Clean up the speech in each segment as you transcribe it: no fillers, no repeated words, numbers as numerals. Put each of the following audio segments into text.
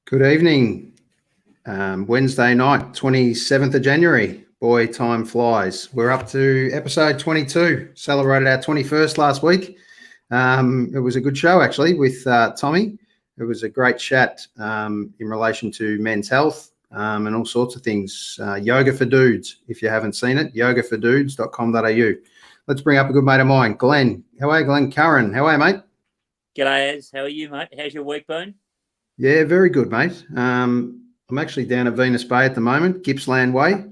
Good evening. Wednesday night, 27th of January. Boy, time flies. We're up to episode 22. Celebrated our 21st last week. It was a good show, actually, with Tommy. It was a great chat in relation to men's health and all sorts of things. Yoga for Dudes, if you haven't seen it, yogafordudes.com.au. Let's bring up a good mate of mine, Glenn. How are you, Glenn? Curran, how are you, mate? G'day, Az. How are you, mate? How's your week been? Yeah, very good, mate. I'm actually down at Venus Bay at the moment, Gippsland Way.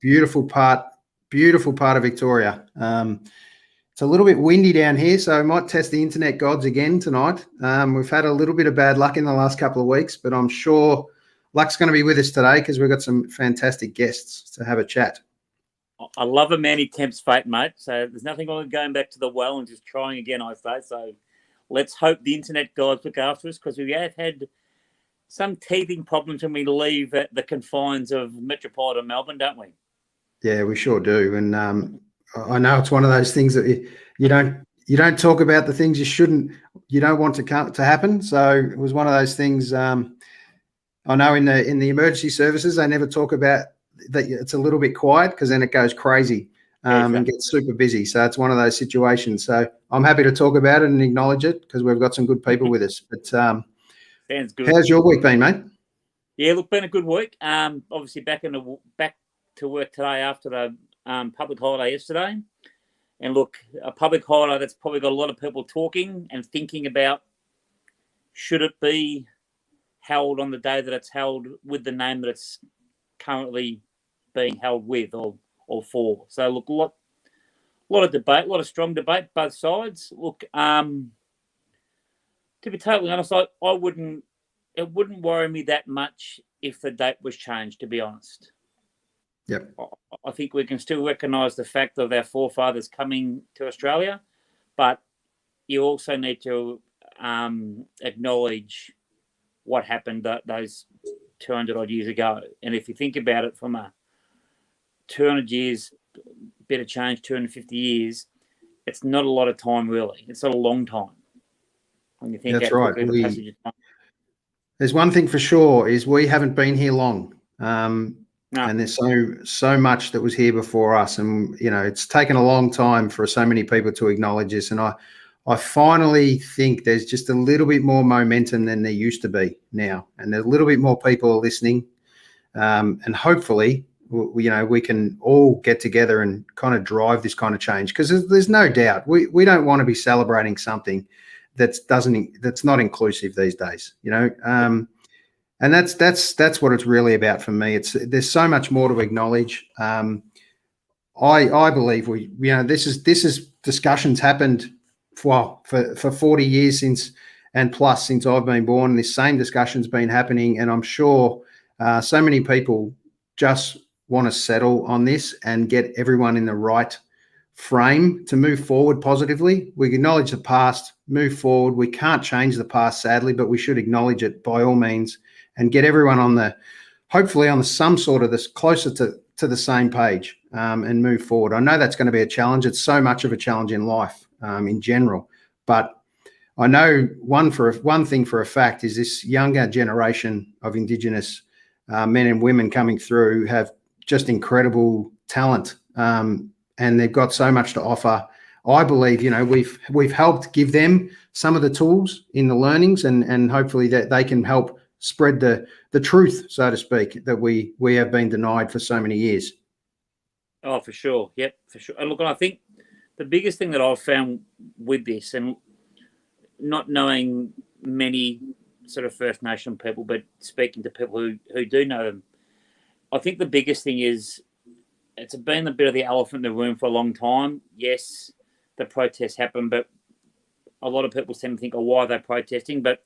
Beautiful part of Victoria. It's a little bit windy down here, so I might test the internet gods again tonight. We've had a little bit of bad luck in the last couple of weeks, but I'm sure luck's going to be with us today because we've got some fantastic guests to have a chat. I love a man who tempts fate, mate. So there's nothing wrong with going back to the well and just trying again, I say. So let's hope the internet gods look after us, because we have had some teething problems when we leave at the confines of metropolitan Melbourne, don't we? Yeah, we sure do. And I know it's one of those things that you don't talk about the things you don't want to happen. So it was one of those things. I know in the emergency services they never talk about that. It's a little bit quiet because then it goes crazy. And gets super busy. So it's one of those situations. So I'm happy to talk about it and acknowledge it because we've got some good people with us. But sounds good. How's your week been, mate? Yeah, look, been a good week. Obviously back to work today after the public holiday yesterday. And look, a public holiday that's probably got a lot of people talking and thinking about, should it be held on the day that it's held with the name that it's currently being held with or for. So look, a lot of debate, a lot of strong debate, both sides. Look, to be totally honest, it wouldn't worry me that much if the date was changed, to be honest. Yep. I think we can still recognise the fact of our forefathers coming to Australia, but you also need to acknowledge what happened those 200 odd years ago. And if you think about it from a 200 years, bit of change, 250 years, it's not a lot of time, really. It's not a long time. When you think that's right. The passage of time. There's one thing for sure is we haven't been here long. No. And there's so much that was here before us. And, it's taken a long time for so many people to acknowledge this. And I finally think there's just a little bit more momentum than there used to be now. And there's a little bit more people listening. And hopefully, we can all get together and kind of drive this kind of change, because there's no doubt we don't want to be celebrating something that's not inclusive these days, and that's what it's really about for me. There's so much more to acknowledge. I believe this is discussions happened for 40 years since I've been born. This same discussion's been happening, and I'm sure so many people just want to settle on this and get everyone in the right frame to move forward positively. We acknowledge the past, move forward. We can't change the past, sadly, but we should acknowledge it by all means and get everyone hopefully on some sort of this closer to the same page and move forward. I know that's going to be a challenge. It's so much of a challenge in life in general, but I know one thing for a fact is this younger generation of Indigenous men and women coming through have just incredible talent, and they've got so much to offer. I believe, we've helped give them some of the tools in the learnings, and hopefully that they can help spread the truth, so to speak, that we have been denied for so many years. Oh, for sure. Yep, for sure. And look, I think the biggest thing that I've found with this, and not knowing many sort of First Nation people, but speaking to people who do know them, I think the biggest thing is it's been a bit of the elephant in the room for a long time. Yes, the protests happen, but a lot of people seem to think, why are they protesting? But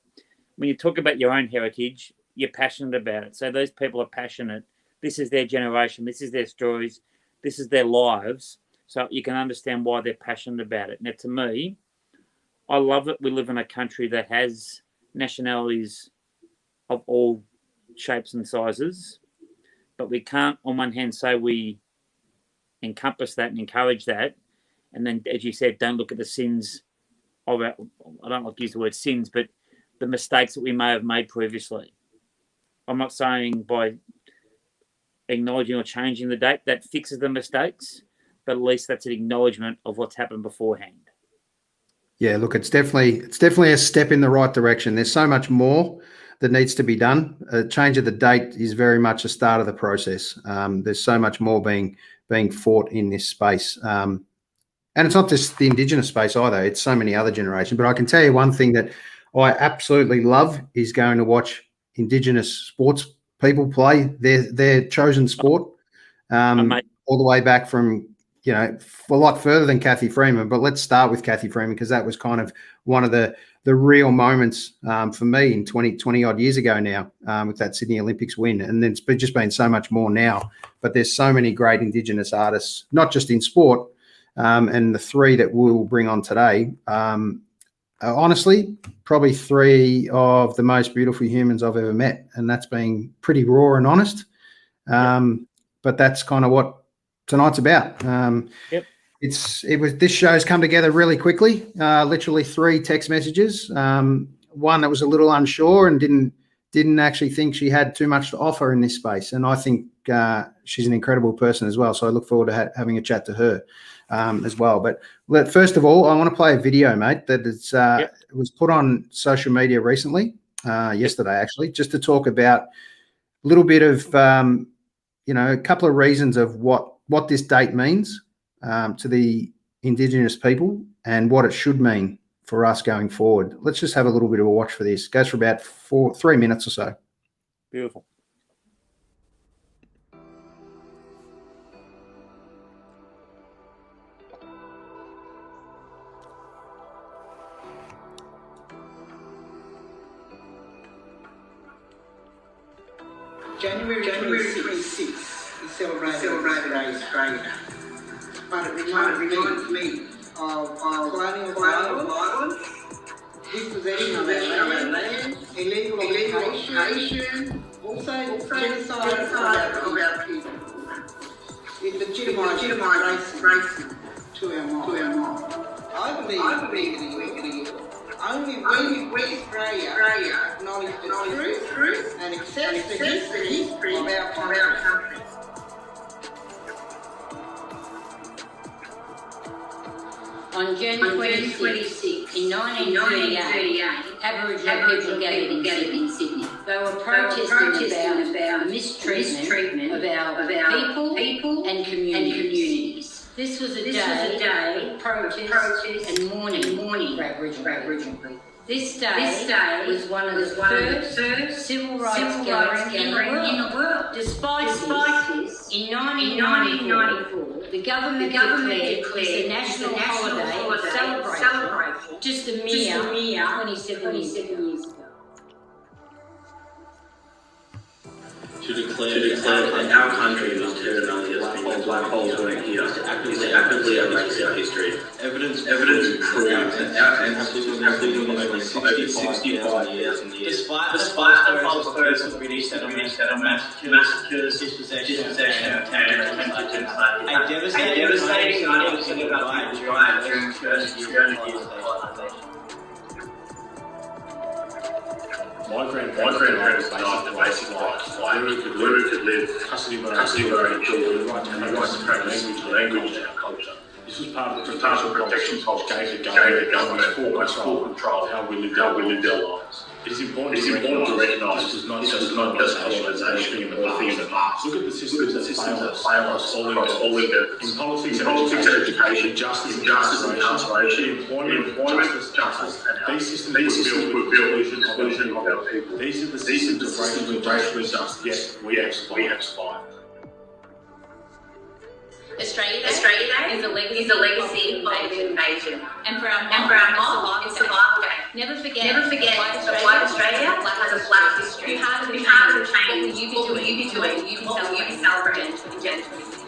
when you talk about your own heritage, you're passionate about it. So those people are passionate. This is their generation. This is their stories. This is their lives. So you can understand why they're passionate about it. Now, to me, I love that we live in a country that has nationalities of all shapes and sizes, but we can't, on one hand, say we encompass that and encourage that, and then, as you said, don't look at the sins of our, I don't like to use the word sins, but the mistakes that we may have made previously. I'm not saying by acknowledging or changing the date that fixes the mistakes, but at least that's an acknowledgement of what's happened beforehand. Yeah, look, it's definitely a step in the right direction. There's so much more that needs to be done. A change of the date is very much the start of the process. There's so much more being fought in this space. And it's not just the Indigenous space either. It's so many other generations. But I can tell you one thing that I absolutely love is going to watch Indigenous sports people play their chosen sport, all the way back from, a lot further than Kathy Freeman. But let's start with Kathy Freeman, because that was kind of one of the real moments for me in 20 odd years ago now, with that Sydney Olympics win. And then it's just been so much more now. But there's so many great Indigenous artists, not just in sport, and the three that we'll bring on today, honestly, probably three of the most beautiful humans I've ever met. And that's being pretty raw and honest. But that's kind of what tonight's about. This show's come together really quickly, literally 3 text messages. One that was a little unsure and didn't actually think she had too much to offer in this space. And I think she's an incredible person as well. So I look forward to having a chat to her as well. But first of all, I want to play a video, mate, that it was put on social media recently, yesterday actually, just to talk about a little bit of, a couple of reasons of what this date means to the Indigenous people and what it should mean for us going forward. Let's just have a little bit of a watch for this. It goes for about 3 minutes or so. Beautiful. January 26th is celebrated in Australia. But it reminds me of colonial violence, dispossession of our land, illegal occupation, also genocide of our people. It legitimised racism to our mind. I believe only we Australia acknowledge the truth and accept the history of our country. On January 26, in 1938, Aboriginal people gathered in Sydney. They were protesting about mistreatment of our people and communities. This was a day of protest and mourning for Aboriginal people. This day was one of the first civil rights gatherings in the world. Despite this, in 1994, the government declared this a national holiday celebration just a mere 27 years ago. To declare that our country was terminated as black holes weren't here is to actively erase our history. Evidence proves that our ancestors have lived on over 65,000 years. Despite the false stories of British settlements, massacres, dispossession, a devastating unequal divide during the first years of colonization. My grandparents died the basic rights, like where we could live, custody of our own children, the right to practice language and our culture. This was part of the protection policy gave the government full control of how we lived our lives. It is important to recognise this is not just colonisation in the past. Look at the systems that fail us all in politics and education, justice and incarceration, employment, justice, and these systems were built with the inclusion of our people. These are the systems of racial justice. Yes, we have survived. Australia Day is a legacy of invasion. And for our mob, it's Survival Day. Never forget that white Australia has a black history. Be part of the change. What will you be doing? What will you be celebrating in January 26th?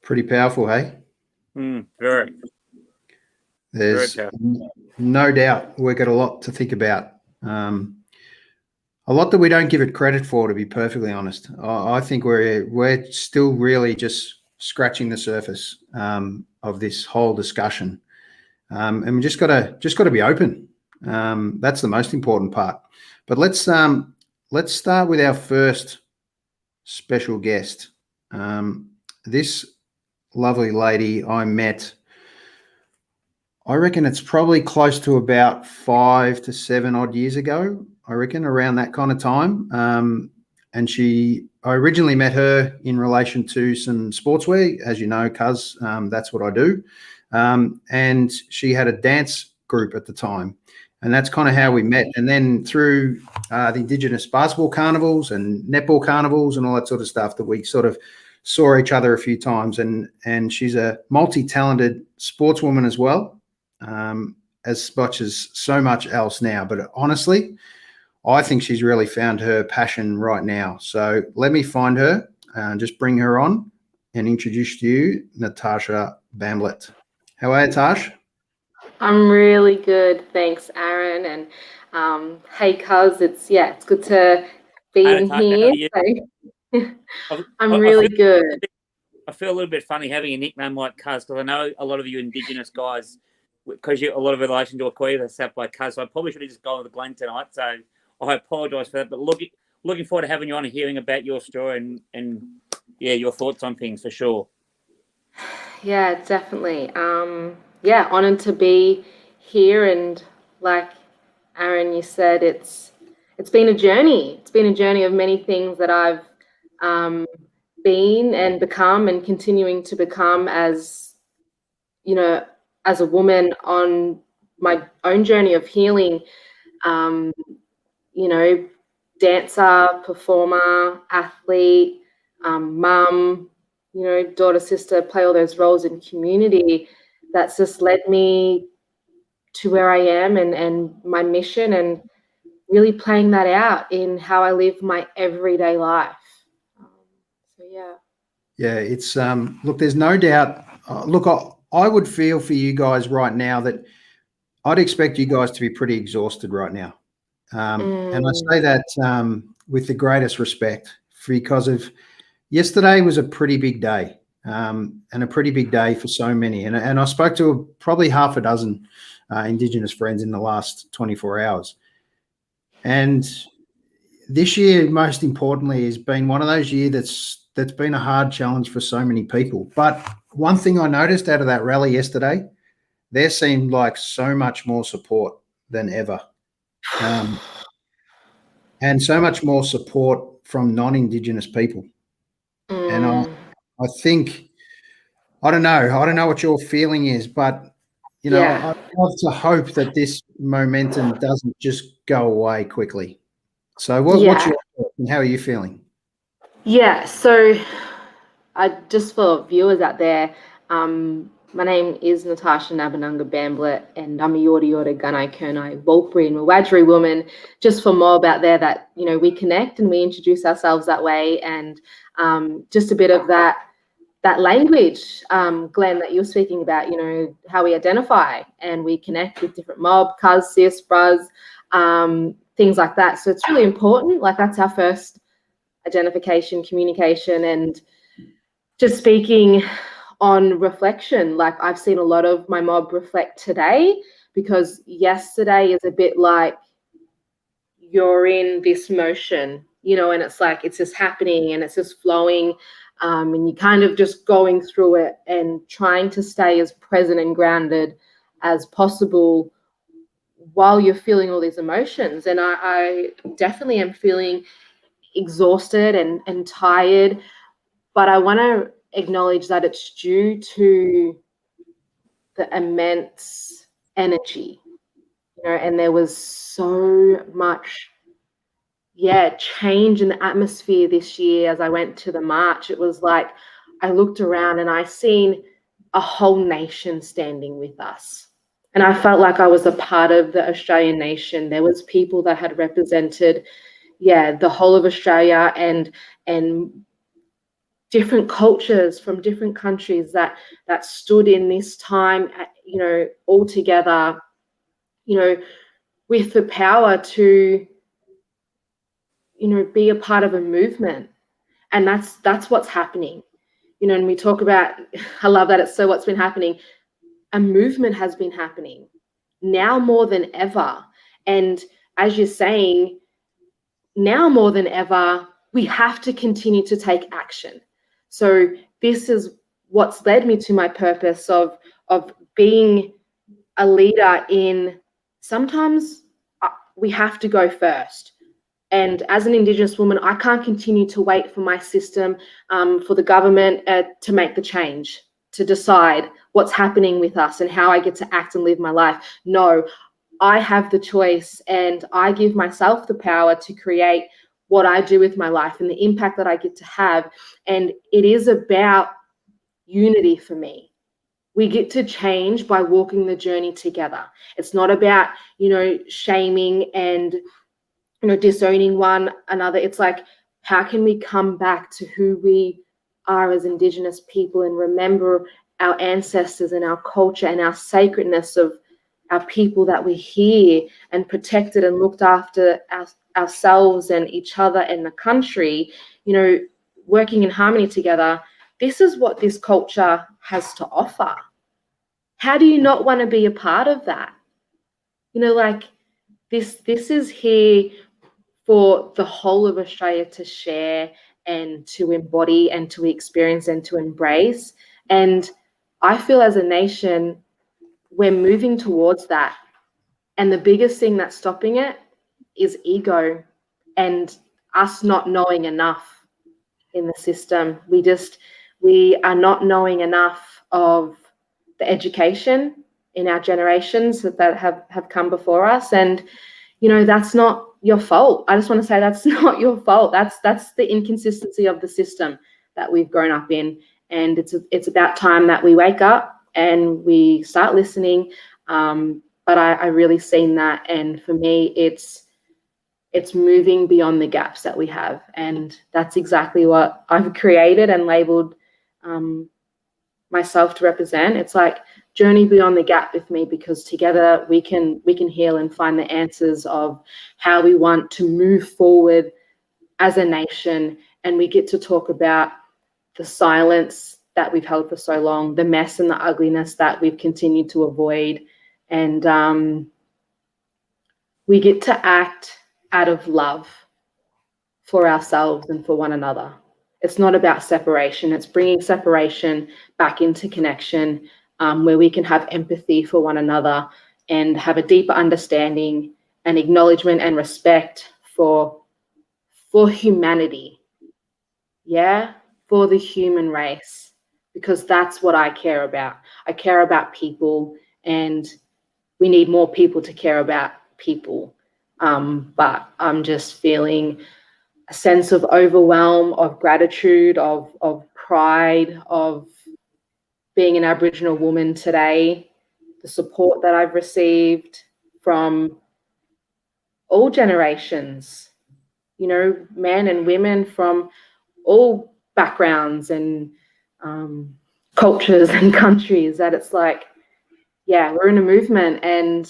Pretty powerful, hey? Very. There's no doubt we've got a lot to think about. A lot that we don't give it credit for, to be perfectly honest. I think we're still really just scratching the surface of this whole discussion, and we just got to be open. That's the most important part. But let's start with our first special guest. This lovely lady I met, I reckon it's probably close to about 5 to 7 odd years ago, I reckon, around that kind of time. And I originally met her in relation to some sportswear, as you know, cuz that's what I do. And she had a dance group at the time. And that's kind of how we met. And then through the Indigenous basketball carnivals and netball carnivals and all that sort of stuff, that we sort of saw each other a few times. And she's a multi-talented sportswoman as well, as much as so much else now. But honestly, I think she's really found her passion right now. So let me find her and just bring her on and introduce to you Natarsha Bamblett. How are you, Tash? I'm really good, thanks, Aaron. And hey, cuz, it's good to be in here. So, I'm really good. I feel a little bit funny having a nickname like Cuz, because I know a lot of you Indigenous guys, because you a lot of relation to Aquila, stuff like Cuz. So I probably should have just gone with Glenn tonight. So I apologise for that. But looking forward to having you on and hearing about your story and your thoughts on things for sure. Yeah, definitely. Honoured to be here, and like Aaron, you said, it's been a journey. It's been a journey of many things that I've been and become and continuing to become as a woman on my own journey of healing. Dancer, performer, athlete, mum, daughter, sister, play all those roles in community. That's just led me to where I am and my mission, and really playing that out in how I live my everyday life. Yeah, it's look, there's no doubt. Look, I would feel for you guys right now that I'd expect you guys to be pretty exhausted right now. And I say that with the greatest respect, because yesterday was a pretty big day. And a pretty big day for so many. And I spoke to probably half a dozen Indigenous friends in the last 24 hours. And this year, most importantly, has been one of those years that's been a hard challenge for so many people. But one thing I noticed out of that rally yesterday, there seemed like so much more support than ever. And so much more support from non-Indigenous people. And I think, I don't know what your feeling is, but, I'd love to hope that this momentum doesn't just go away quickly. So what's your thought and how are you feeling? Yeah, so just for viewers out there, my name is Natarsha Nabanunga Bamblett, and I'm a Yorta Yorta Gunai Kurnai Walpuri and Wiradjuri woman. Just for mob out there that, we connect and we introduce ourselves that way, and just a bit of that language, Glenn, that you're speaking about, how we identify and we connect with different mob, cuz, sis, bruz, things like that. So it's really important. Like, that's our first identification, communication, and just speaking on reflection. Like, I've seen a lot of my mob reflect today, because yesterday is a bit like you're in this motion, and it's like it's just happening and it's just flowing, and you're kind of just going through it and trying to stay as present and grounded as possible while you're feeling all these emotions. And I definitely am feeling exhausted and tired, but I want to acknowledge that it's due to the immense energy, and there was so much change in the atmosphere this year. As I went to the march, it was like I looked around and I seen a whole nation standing with us, and I felt like I was a part of the Australian nation. There was people that had represented the whole of Australia, and different cultures from different countries that stood in this time, all together, with the power to, be a part of a movement. And that's what's happening. And we talk about, I love that it's so what's been happening. A movement has been happening now more than ever. And as you're saying, now more than ever, we have to continue to take action. So this is what's led me to my purpose of being a leader in, sometimes we have to go first. And as an Indigenous woman, I can't continue to wait for my system, for the government to make the change, to decide what's happening with us and how I get to act and live my life. No, I have the choice, and I give myself the power to create what I do with my life and the impact that I get to have. And it is about unity for me. We get to change by walking the journey together. It's not about, shaming and, disowning one another. It's like, how can we come back to who we are as Indigenous people and remember our ancestors and our culture and our sacredness of our people that we hear and protected and looked after ourselves and each other and the country, working in harmony together. This is what this culture has to offer. How do you not want to be a part of that? This is here for the whole of Australia to share and to embody and to experience and to embrace. And I feel as a nation, we're moving towards that. And the biggest thing that's stopping it is ego and us not knowing enough in the system. We are not knowing enough of the education in our generations that have come before us. And, that's not your fault. I just want to say that's not your fault. That's the inconsistency of the system that we've grown up in. And it's about time that we wake up and we start listening. But I really seen that. And for me, it's moving beyond the gaps that we have. And that's exactly what I've created and labeled myself to represent. It's like journey beyond the gap with me, because together we can heal and find the answers of how we want to move forward as a nation. And we get to talk about the silence that we've held for so long, the mess and the ugliness that we've continued to avoid. And we get to act out of love for ourselves and for one another. It's not about separation. It's bringing separation back into connection, where we can have empathy for one another and have a deeper understanding and acknowledgement and respect for humanity. Yeah, for the human race, because that's what I care about. I care about people, and we need more people to care about people. But I'm just feeling a sense of overwhelm, of gratitude, of pride, of being an Aboriginal woman today, the support that I've received from all generations, men and women from all backgrounds and cultures and countries, that it's like, yeah, we're in a movement and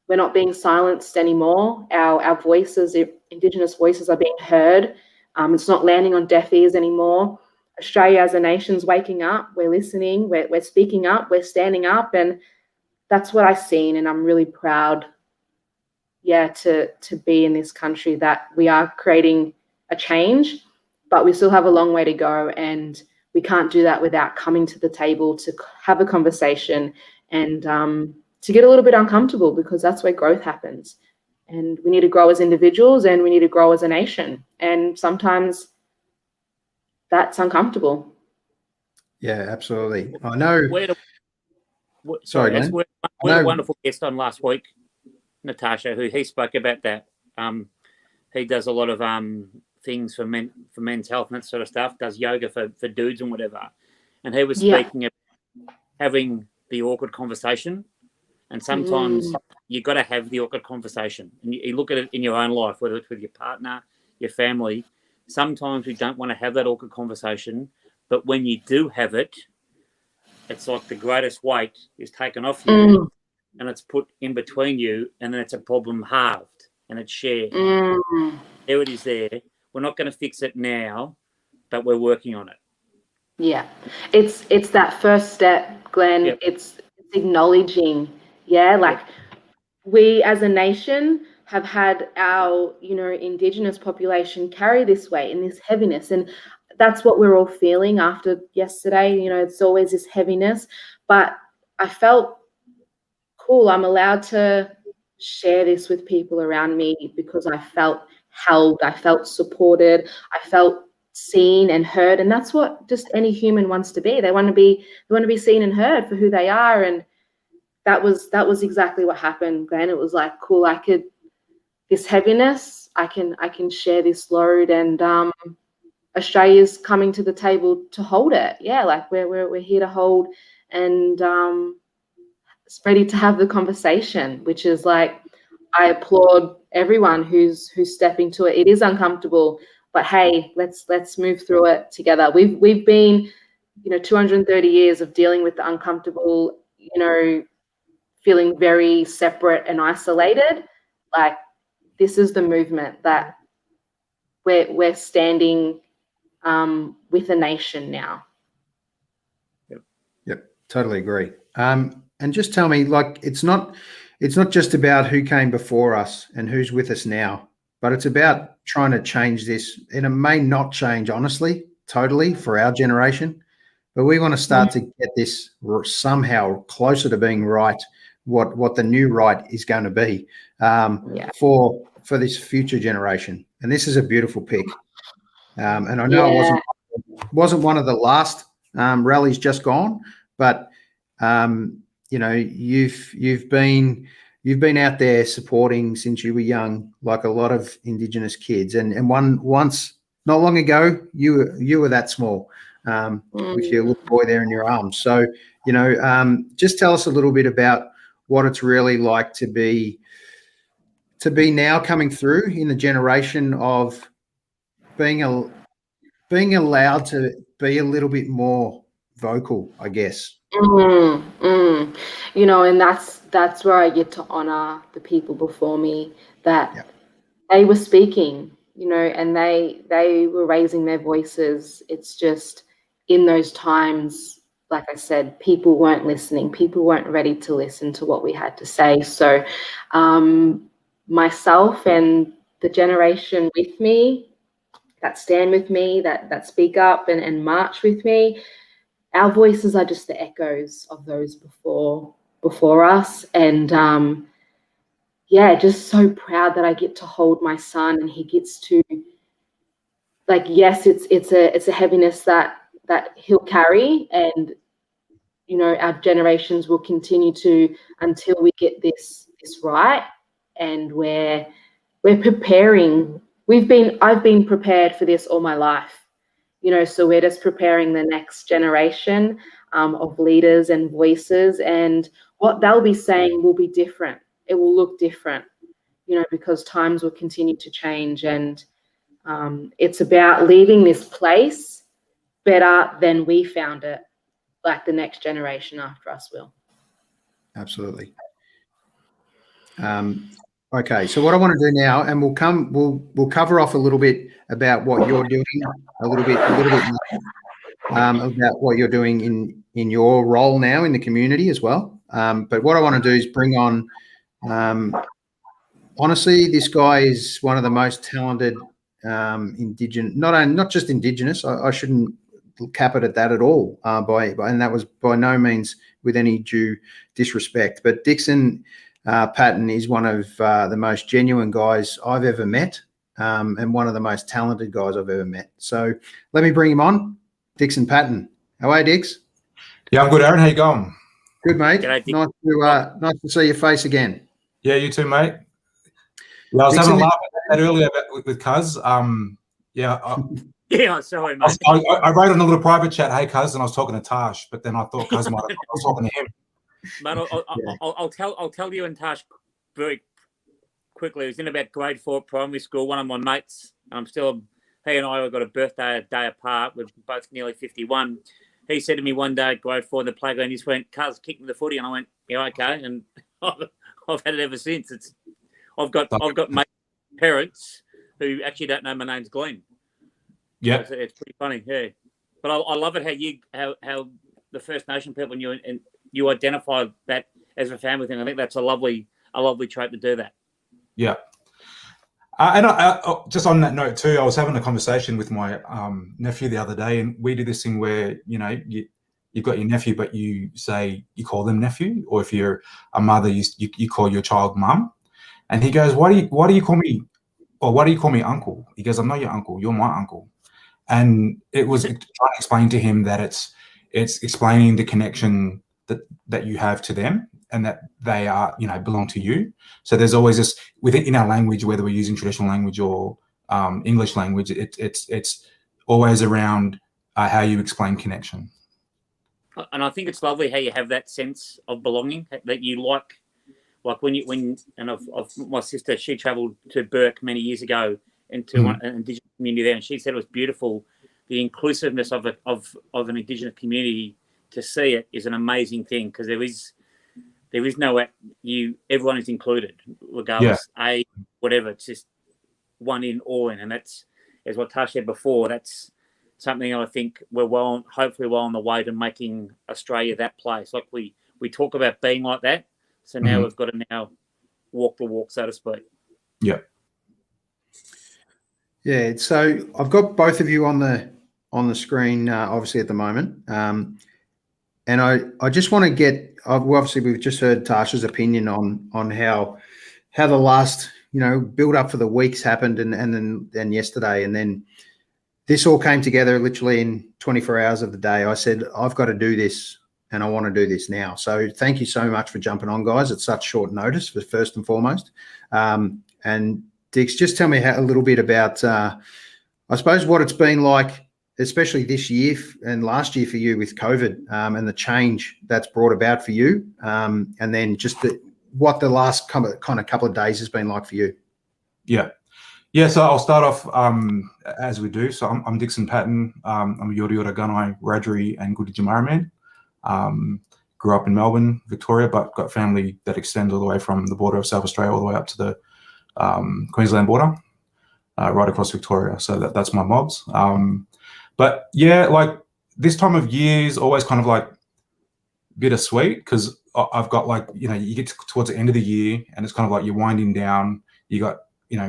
we're not being silenced anymore. Our voices, Indigenous voices, are being heard. It's not landing on deaf ears anymore. Australia as a nation's waking up. We're listening. We're speaking up. We're standing up, and that's what I've seen. And I'm really proud, to be in this country, that we are creating a change, but we still have a long way to go, and we can't do that without coming to the table to have a conversation and to get a little bit uncomfortable, because that's where growth happens. And we need to grow as individuals, and we need to grow as a nation. And sometimes that's uncomfortable. Yeah, absolutely. I know. Sorry, Glenn. We had a wonderful guest on last week, Natarsha, who he spoke about that. He does a lot of things for men's health and that sort of stuff, does yoga for dudes and whatever. And he was speaking about having the awkward conversation. And sometimes you got to have the awkward conversation. And you look at it in your own life, whether it's with your partner, your family. Sometimes we don't want to have that awkward conversation, but when you do have it, it's like the greatest weight is taken off you and it's put in between you, and then it's a problem halved and it's shared. There it is there. We're not going to fix it now, but we're working on it. Yeah. It's that first step, Glenn. Yep. It's acknowledging, like we as a nation have had our, indigenous population carry this weight and this heaviness. And that's what we're all feeling after yesterday. It's always this heaviness. But I felt cool. I'm allowed to share this with people around me because I felt held. I felt supported. I felt seen and heard. And that's what just any human wants to be. They want to be seen and heard for who they are. And that was exactly what happened, Glenn. It was like, cool, this heaviness, I can share this load, and Australia's coming to the table to hold it. Yeah, like we're here to hold, and it's ready to have the conversation, which is like, I applaud everyone who's stepping to it. It is uncomfortable, but hey, let's move through it together. We've been, 230 years of dealing with the uncomfortable, feeling very separate and isolated. Like, this is the movement that we're standing with a nation now. Yep, totally agree. And just tell me, like, it's not just about who came before us and who's with us now, but it's about trying to change this. And it may not change, honestly, totally for our generation, but we want to start to get this somehow closer to being right, what the new right is going to be for this future generation. And this is a beautiful pick. And I know it wasn't one of the last rallies just gone, but you've been out there supporting since you were young, like a lot of Indigenous kids. And once not long ago, you were that small with your little boy there in your arms. So just tell us a little bit about what it's really like to be now coming through in the generation of being allowed to be a little bit more vocal, I guess. And that's where I get to honor the people before me, that they were speaking, and they were raising their voices. It's just in those times, like I said, people weren't listening. People weren't ready to listen to what we had to say. So myself and the generation with me that stand with me, that speak up and march with me, our voices are just the echoes of those before us. And just so proud that I get to hold my son, and he gets to, like, yes, it's a heaviness that he'll carry, and our generations will continue to, until we get this right. And we're preparing. I've been prepared for this all my life. So we're just preparing the next generation of leaders and voices, and what they'll be saying will be different. It will look different, because times will continue to change, and it's about leaving this place better than we found it, like the next generation after us will. Absolutely. Okay, so what I want to do now, and we'll cover off a little bit about what you're doing, a little bit more, about what you're doing in your role now in the community as well. But what I want to do is bring on, honestly, this guy is one of the most talented Indigenous, not just Indigenous. I shouldn't cap it at that at all. And that was by no means with any due disrespect. But Dixon Patten is one of the most genuine guys I've ever met, and one of the most talented guys I've ever met. So let me bring him on. Dixon Patten. How are you, Dix? Yeah, I'm good, Aaron. How you going? Good, mate. G'day, Nice to see your face again. Yeah, you too, mate. Yeah, I was having a laugh at that earlier with Cuz. Yeah, sorry, mate. I wrote on a little private chat, "Hey, Cuz," and I was talking to Tash, but then I thought Cuz might have, I was talking to him. Mate, I'll tell you and Tash very quickly. It was in about grade 4 primary school. One of my mates, I'm still he and I got a birthday a day apart. We're both nearly 51. He said to me one day, grade 4 in the playground, he just went, "Cuz, kick me the footy," and I went, "Yeah, okay." And I've had it ever since. I've got my parents who actually don't know my name's Glenn. Yeah, So it's pretty funny, yeah. But I love it how the First Nation people and you identify that as a family thing. I think that's a lovely trait to do that. yeah. And I, just on that note too, I was having a conversation with my nephew the other day, and we do this thing where you've got your nephew, but you call them nephew, or if you're a mother, you call your child mum. And he goes, why do you call me, or why do you call me uncle? He goes, "I'm not your uncle, you're my uncle." And it was trying to explain to him that it's explaining the connection that you have to them, and that they are, belong to you. So there's always this in our language, whether we're using traditional language or English language, it's always around how you explain connection. And I think it's lovely how you have that sense of belonging that you like my sister, she travelled to Burke many years ago into an Indigenous community there, and she said it was beautiful. The inclusiveness of an Indigenous community, to see it is an amazing thing, because there is no everyone is included regardless whatever. It's just one in, all in, and that's, as what Tash said before, that's something I think we're hopefully well on the way to making Australia that place. Like we talk about being like that, so now we've got to walk the walk, so to speak. Yeah. Yeah. So I've got both of you on the screen, obviously at the moment, and I just want to get. Obviously, we've just heard Tasha's opinion on how the last build up for the weeks happened, and then yesterday, and then this all came together literally in 24 hours of the day. I said, I've got to do this, and I want to do this now. So thank you so much for jumping on, guys, at such short notice, first and foremost. And Dix, just tell me a little bit about, I suppose, what it's been like, especially this year and last year for you with COVID, and the change that's brought about for you, and then just what the last kind of couple of days has been like for you. Yeah, so I'll start off as we do. So I'm Dixon Patten. I'm a Yorta Yorta Gunai, Wiradjuri and Gunditjmara man. Grew up in Melbourne, Victoria, but got family that extends all the way from the border of South Australia all the way up to the Queensland border, right across Victoria. So that's my mobs. But yeah, like this time of year is always kind of like bittersweet, because I've got you get towards the end of the year and it's kind of like you're winding down. You got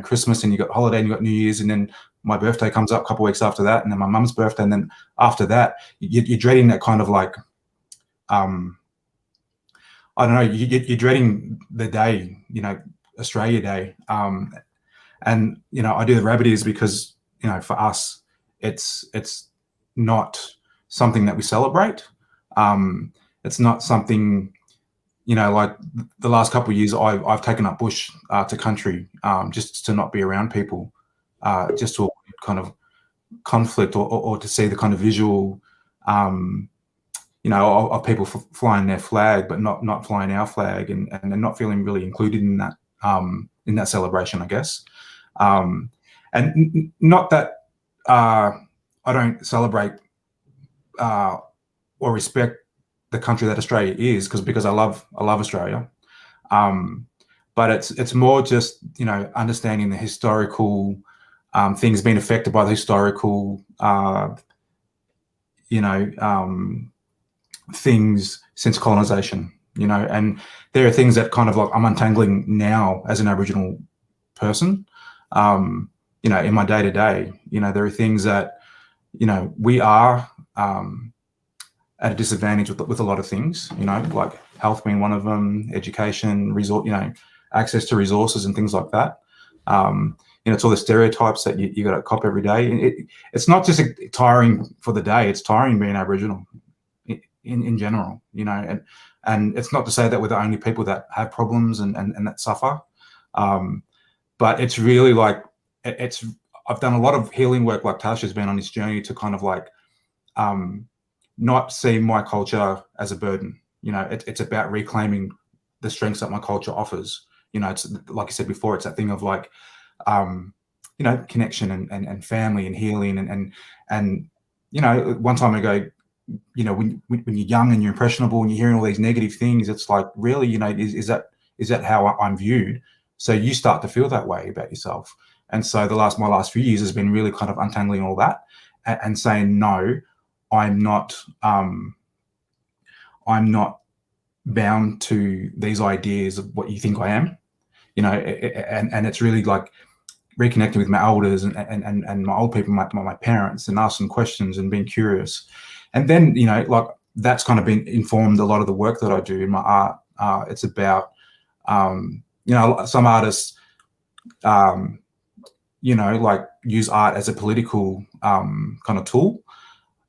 Christmas, and you got holiday, and you got New Year's, and then my birthday comes up a couple of weeks after that, and then my mum's birthday, and then after that, you're dreading that kind of like, I don't know, you're dreading the day, Australia Day, and I do the rabbit ears because for us, it's not something that we celebrate. It's not something. Like the last couple of years, I've taken up bush to country, just to not be around people, just to avoid kind of conflict or to see the kind of visual, of people flying their flag but not flying our flag, and not feeling really included in that celebration, I guess. And not that I don't celebrate or respect the country that Australia is, because I love Australia, but it's more just understanding the historical things being affected by the historical things since colonization, and there are things that kind of like I'm untangling now as an Aboriginal person, in my day to day. There are things that we are at a disadvantage with a lot of things, like health being one of them, education, access to resources and things like that. It's all the stereotypes that you got to cop every day. And it's not just tiring for the day; it's tiring being Aboriginal in general, And it's not to say that we're the only people that have problems and that suffer, but it's really like I've done a lot of healing work, like Tasha's been on this journey to kind of like. Not see my culture as a burden. It's about reclaiming the strengths that my culture offers. It's like I said before, it's that thing of like connection and family and healing and one time ago, when you're young and you're impressionable and you're hearing all these negative things, it's like, really, is that how I'm viewed? So you start to feel that way about yourself. And so my last few years has been really kind of untangling all that and saying, no, I'm not bound to these ideas of what you think I am, and it's really like reconnecting with my elders and my old people, my parents, and asking questions and being curious. And then, like that's kind of been informed a lot of the work that I do in my art. It's about, some artists, like use art as a political kind of tool.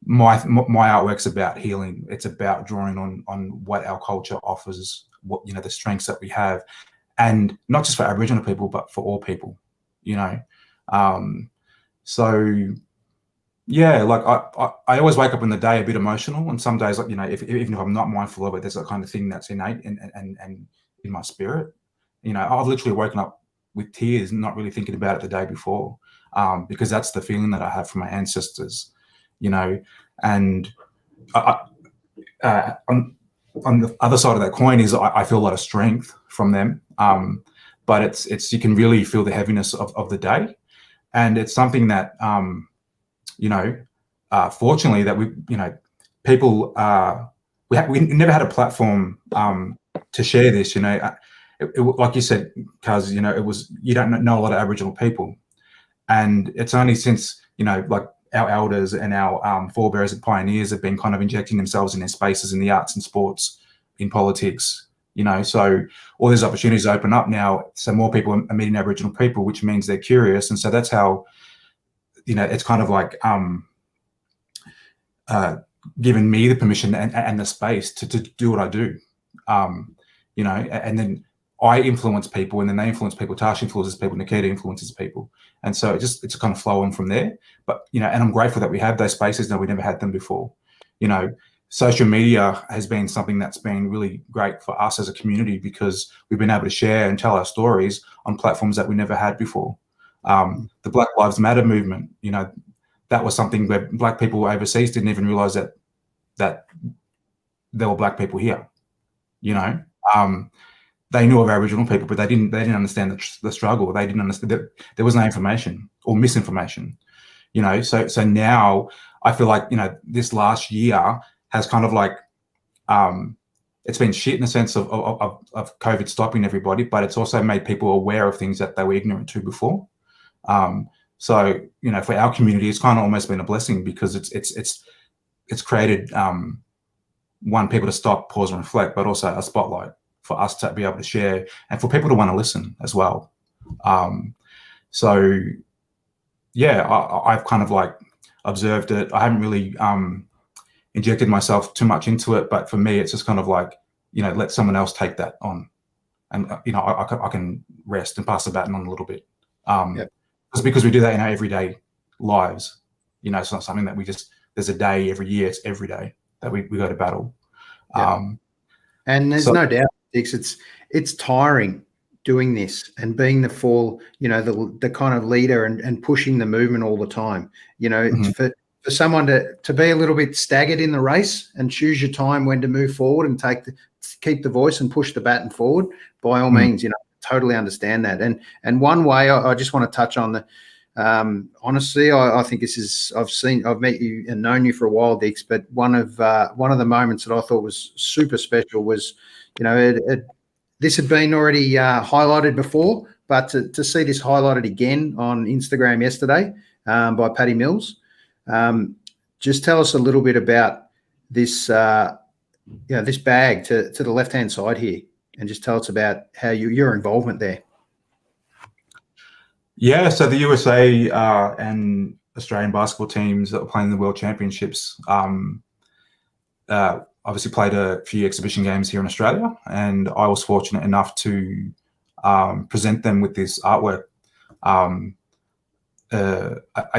My artwork's about healing. It's about drawing on what our culture offers, what, the strengths that we have, and not just for Aboriginal people, but for all people, so yeah, like I always wake up in the day a bit emotional, and some days, like, even if I'm not mindful of it, there's that kind of thing that's innate and in my spirit. I've literally woken up with tears, not really thinking about it the day before, because that's the feeling that I have from my ancestors, and on the other side of that coin is I feel a lot of strength from them, but it's you can really feel the heaviness of the day, and it's something that fortunately that people we never had a platform to share this. Like you said, Kaz, it was, you don't know a lot of Aboriginal people, and it's only since like our elders and our forebears and pioneers have been kind of injecting themselves in their spaces in the arts and sports, in politics, so all these opportunities open up now, so more people are meeting Aboriginal people, which means they're curious, and so that's how it's kind of like given me the permission and the space to do what I do, and then I influence people, and then they influence people. Tarsha influences people. Nikita influences people, and so it's kind of flowing from there. But and I'm grateful that we have those spaces. No, we never had them before. Social media has been something that's been really great for us as a community, because we've been able to share and tell our stories on platforms that we never had before. The Black Lives Matter movement, that was something where Black people overseas didn't even realize that there were Black people here. They knew of Aboriginal people, but they didn't understand the struggle. They didn't understand that there was no information or misinformation. So now I feel like this last year has kind of like it's been shit in the sense of COVID stopping everybody, but it's also made people aware of things that they were ignorant to before. So for our community, it's kind of almost been a blessing, because it's created people to stop, pause, and reflect, but also a spotlight for us to be able to share and for people to want to listen as well. So yeah, I've kind of like observed it. I haven't really injected myself too much into it, but for me, it's just kind of like, let someone else take that on, and I can rest and pass the baton on a little bit. Because we do that in our everyday lives. It's not something that there's a day every year. It's every day that we go to battle. And there's no doubt, Dix, it's tiring doing this and being the the kind of leader and pushing the movement all the time. For someone to be a little bit staggered in the race and choose your time when to move forward and keep the voice and push the baton forward, by all means, totally understand that. And one way I just want to touch on the honestly, I think this is, I've met you and known you for a while, Dix, but one of the moments that I thought was super special was, this had been already highlighted before, but to see this highlighted again on Instagram yesterday by Patty Mills. Just tell us a little bit about this, this bag to the left-hand side here, and just tell us about how your involvement there. Yeah, so the USA and Australian basketball teams that were playing the World Championships obviously played a few exhibition games here in Australia, and I was fortunate enough to present them with this artwork. I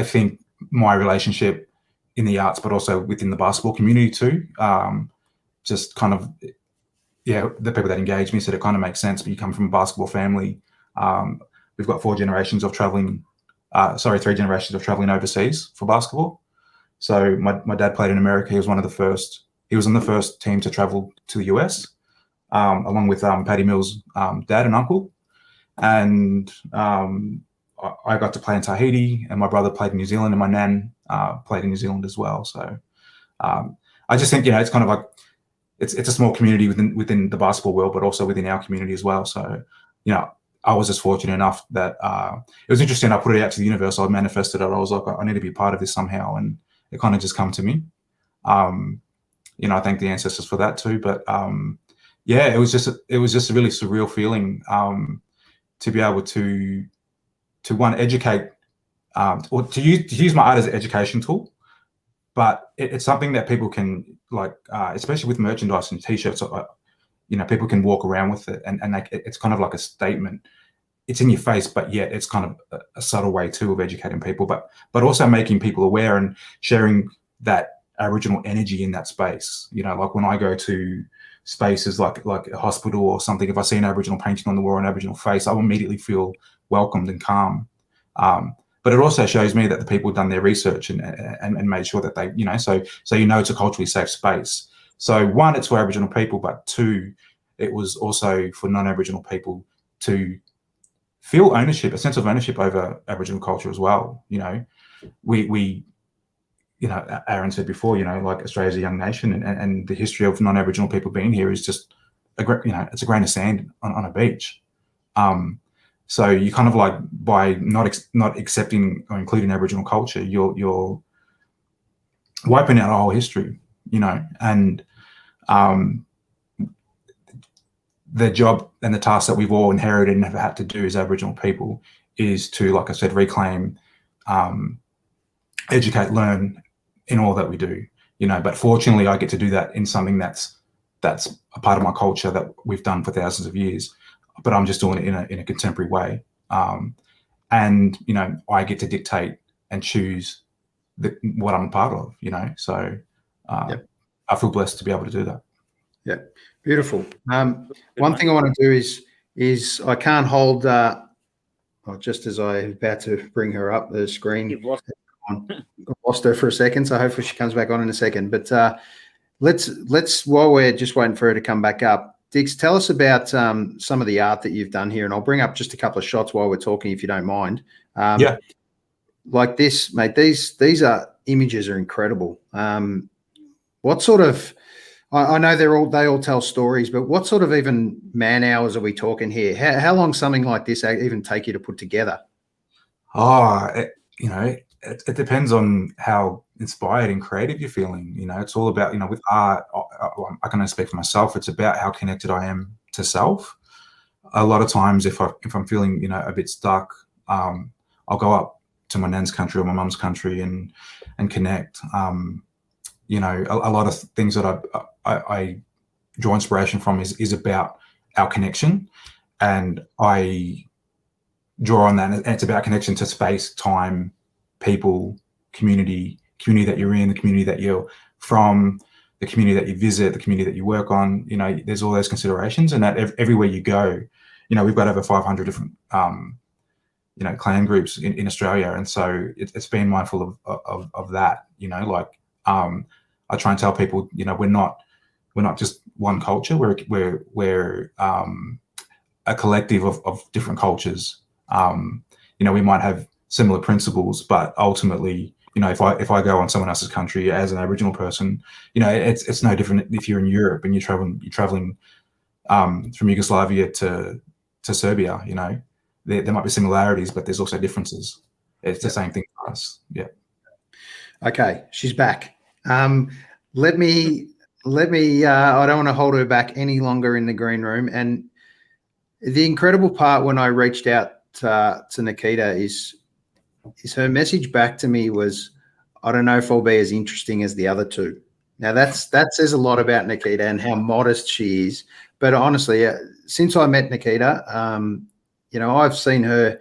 think my relationship in the arts, but also within the basketball community too, just kind of, the people that engage me said it kind of makes sense, but you come from a basketball family. We've got 4 generations of traveling three generations of traveling overseas for basketball. So my dad played in America. He was on the first team to travel to the US, along with Paddy Mills' dad and uncle. And I got to play in Tahiti, and my brother played in New Zealand, and my nan played in New Zealand as well. So I just think, it's kind of like, it's a small community within the basketball world, but also within our community as well. So, I was just fortunate enough that it was interesting. I put it out to the universe. I manifested it. I was like, I need to be part of this somehow. And it kind of just come to me. I thank the ancestors for that too. But it was just a really surreal feeling to be able to one, educate, or to use my art as an education tool. But it's something that people can, like, especially with merchandise and T-shirts, people can walk around with it, and it's kind of like a statement. It's in your face, but yet it's kind of a subtle way too of educating people, but also making people aware and sharing that Aboriginal energy in that space. Like when I go to spaces like a hospital or something, if I see an Aboriginal painting on the wall or an Aboriginal face, I will immediately feel welcomed and calm. But it also shows me that the people have done their research and made sure that they, so it's a culturally safe space. So one, it's for Aboriginal people, but two, it was also for non-Aboriginal people to feel ownership, a sense of ownership over Aboriginal culture as well. We Aaron said before, like Australia's a young nation, and the history of non-Aboriginal people being here is just it's a grain of sand on a beach. So you kind of like, by not accepting or including Aboriginal culture, you're wiping out our whole history, and the job and the task that we've all inherited and have had to do as Aboriginal people is to, like I said, reclaim, educate, learn in all that we do, but fortunately I get to do that in something that's a part of my culture that we've done for thousands of years, but I'm just doing it in a contemporary way. And, I get to dictate and choose what I'm a part of, so I feel blessed to be able to do that. Yeah, beautiful. One thing I want to do is I can't hold, just as I'm about to bring her up, the screen. You've lost lost her for a second, so hopefully she comes back on in a second. But let's while we're just waiting for her to come back up, Dix, tell us about some of the art that you've done here, and I'll bring up just a couple of shots while we're talking, if you don't mind. Like this, mate. These images are incredible. What sort of? I know they all tell stories, but what sort of even man hours are we talking here? How long something like this even take you to put together? It depends on how inspired and creative you're feeling. It's all about, with art, I can only speak for myself. It's about how connected I am to self. A lot of times if I'm feeling, a bit stuck, I'll go up to my nan's country or my mum's country and connect. A lot of things that I draw inspiration from is about our connection, and I draw on that, and it's about connection to space, time, people, community that you're in, the community that you're from, the community that you visit, the community that you work on. There's all those considerations, and that everywhere you go, we've got over 500 different clan groups in Australia, and so it's being mindful of that. I try and tell people, we're not just one culture. We're a collective of different cultures. We might have similar principles, but ultimately, if I go on someone else's country as an Aboriginal person, it's no different if you're in Europe and you're traveling from Yugoslavia to Serbia. There might be similarities, but there's also differences. It's the same thing for us. Yeah. Okay, she's back. Let me. I don't want to hold her back any longer in the green room. And the incredible part when I reached out to Nikita is her message back to me was, I don't know if I'll be as interesting as the other two. Now that says a lot about Nikita and how modest she is. But honestly, since I met Nikita, I've seen her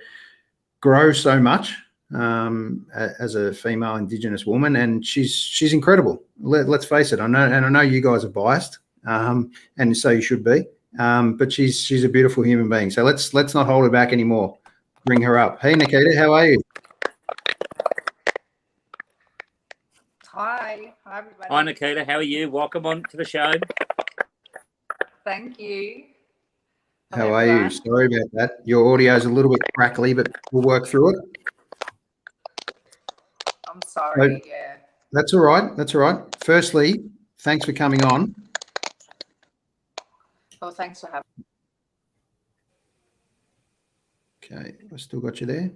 grow so much as a female Indigenous woman, and she's incredible. Let's face it. I know you guys are biased, and so you should be. But she's a beautiful human being. So let's not hold her back anymore. Bring her up. Hey, Nikita, how are you? Hi everybody. Hi, Nikita. How are you? Welcome on to the show. Thank you. How are you? Sorry about that. Your audio is a little bit crackly, but we'll work through it. I'm sorry. So, yeah. That's all right. That's all right. Firstly, thanks for coming on. Oh, thanks for having me. Okay, I still got you there.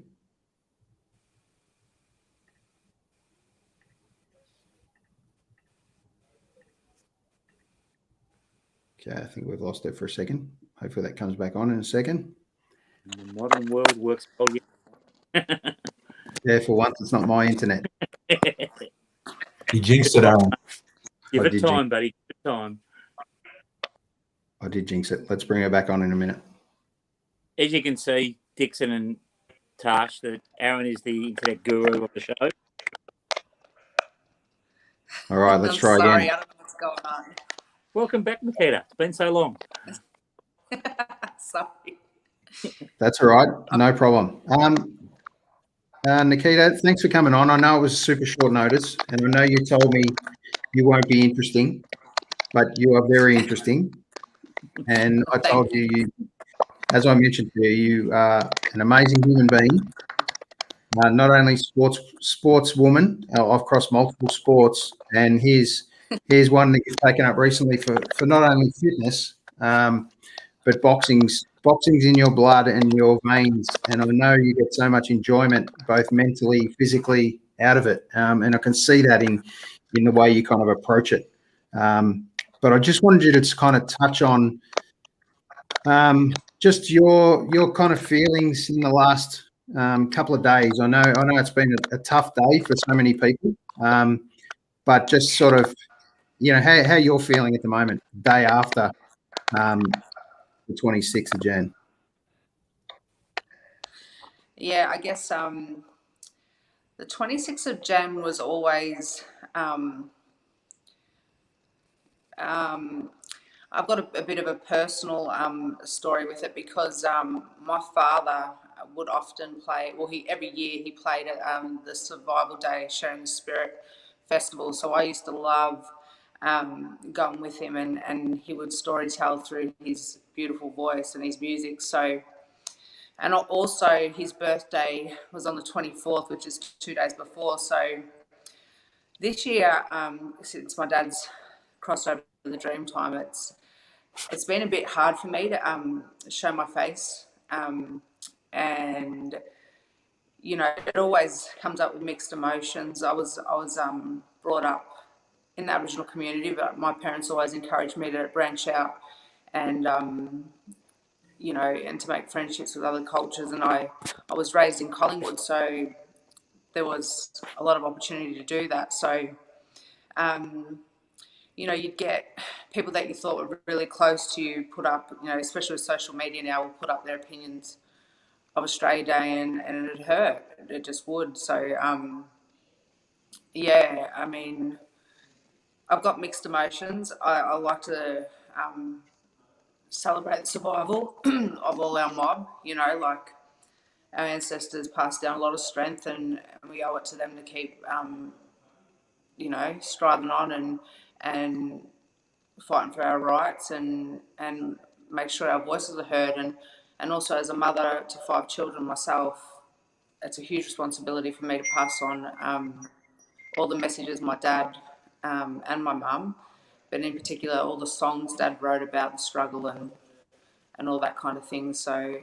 Okay, I think we've lost it for a second. Hopefully that comes back on in a second. The modern world works well. Yeah, for once, it's not my internet. You jinxed it, Aaron. Give it time, buddy. Give it time. I did jinx it. Let's bring her back on in a minute. As you can see, Dixon and Tash, that Aaron is the internet guru of the show. All right, let's try sorry, again. I don't know what's going on. Welcome back, Nikita. It's been so long. Sorry. That's all right. No problem. Nikita, thanks for coming on. I know it was super short notice, and I know you told me you won't be interesting, but you are very interesting. And I told you, as I mentioned to you, you are an amazing human being. Not only sportswoman, I've crossed multiple sports, and here's one that you've taken up recently for not only fitness, but boxing's in your blood and your veins, and I know you get so much enjoyment, both mentally, physically, out of it, and I can see that in the way you kind of approach it. But I just wanted you to kind of touch on just your kind of feelings in the last couple of days. I know it's been a tough day for so many people, but just sort of, how you're feeling at the moment, day after the 26th of Jan. Yeah, I guess the 26th of Jan was always I've got a bit of a personal story with it because my father would often play. Well, every year he played at the Survival Day Sharing the Spirit Festival. So I used to love going with him, and he would storytell through his beautiful voice and his music. So, and also his birthday was on the 24th, which is 2 days before. So this year, since my dad's crossed over the dream time, it's been a bit hard for me to show my face, and it always comes up with mixed emotions. I was brought up in the Aboriginal community, but my parents always encouraged me to branch out and and to make friendships with other cultures. And I was raised in Collingwood, so there was a lot of opportunity to do that. So you'd get people that you thought were really close to you put up, especially with social media now, will put up their opinions of Australia Day, and it hurt. It just would. So, I mean, I've got mixed emotions. I like to celebrate the survival of all our mob, like our ancestors passed down a lot of strength, and we owe it to them to keep, striving on and fighting for our rights and make sure our voices are heard. And also, as a mother to 5 children myself, it's a huge responsibility for me to pass on all the messages my dad and my mum, but in particular all the songs Dad wrote about the struggle and all that kind of thing. So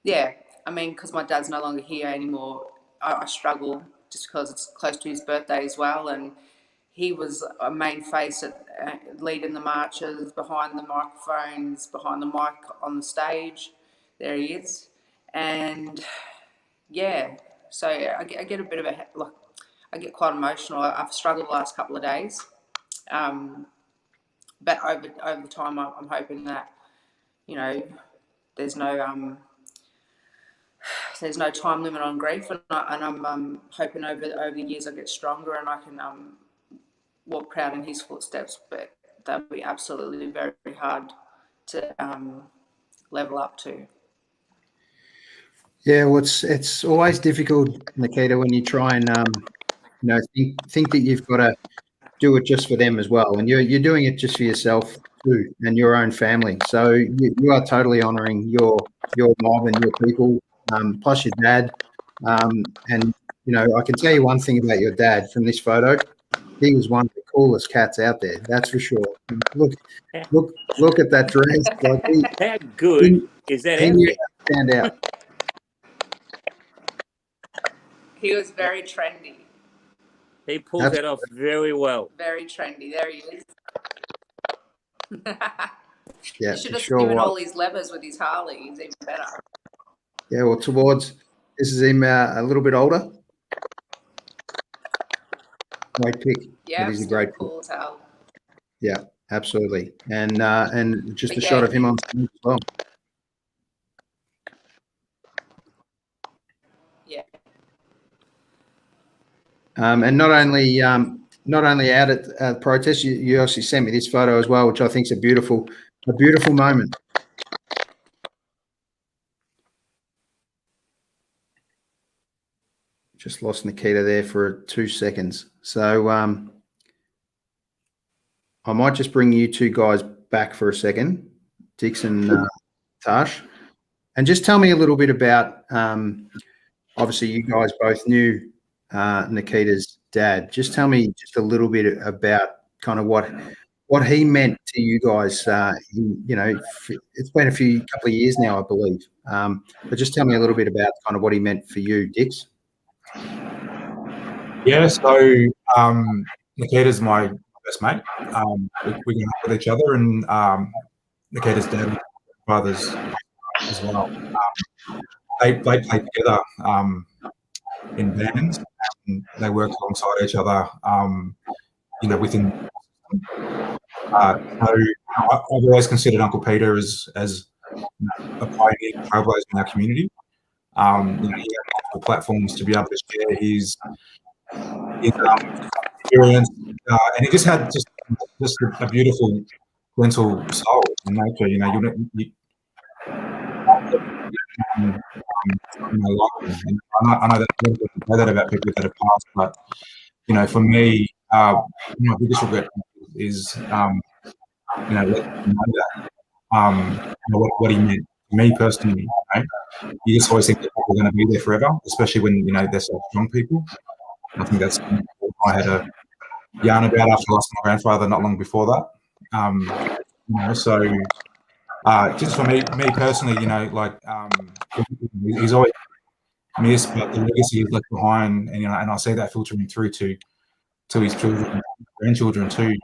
yeah, I mean, because my dad's no longer here anymore, I struggle just because it's close to his birthday as well, and he was a main face at leading the marches, behind the microphones, behind the mic on the stage. There he is. And yeah, so I get a bit of I get quite emotional. I've struggled the last couple of days. But over the time, I'm hoping that, there's no time limit on grief, and I'm hoping over the years I get stronger and I can walk proud in his footsteps. But that'll be absolutely very, very hard to level up to. Yeah, well, it's always difficult, Nikita, when you try and think that you've got to do it just for them as well, and you're doing it just for yourself too and your own family. So you are totally honouring your mob and your people, plus your dad. And I can tell you one thing about your dad from this photo. He was one of the coolest cats out there, that's for sure. Look at that dress. Like how good is that he knew outfit? how to stand out. He was very trendy. He pulls that off very well. Very trendy. There he is. Yeah, You should have sure given was. all his levers with his Harley. He's even better. Yeah, well, this is him a little bit older. Great pick. Yeah, It is a still great cool as hell. Yeah, absolutely. And just But a shot yeah, of him on screen as well. Yeah. And not only out at the protest, you actually sent me this photo as well, which I think is a beautiful moment. Just lost Nikita there for 2 seconds. So I might just bring you two guys back for a second, Dixon, Tash, and just tell me a little bit about, obviously you guys both knew Nikita's dad. Just tell me just a little bit about kind of what he meant to you guys. It's been a couple of years now, I believe. But just tell me a little bit about kind of what he meant for you, Dix. Yeah, so Nikita's my best mate. We grew up with each other, and Nikita's dad and brothers as well. They played together in bands, and they worked alongside each other, within. So I've always considered Uncle Peter as a pioneer trailblazer in our community. He had multiple platforms to be able to share his experience, and he just had just a beautiful, gentle soul and nature. I know that I say that about people that have passed, but for me, my biggest regret is letting them know that what he meant to me personally. You just always think that people are going to be there forever, especially when they're such strong people. I think that's I had a yarn about after I lost my grandfather not long before that. So just for me personally, he's always missed, but the legacy he's left behind, and I see that filtering through to his children and grandchildren too.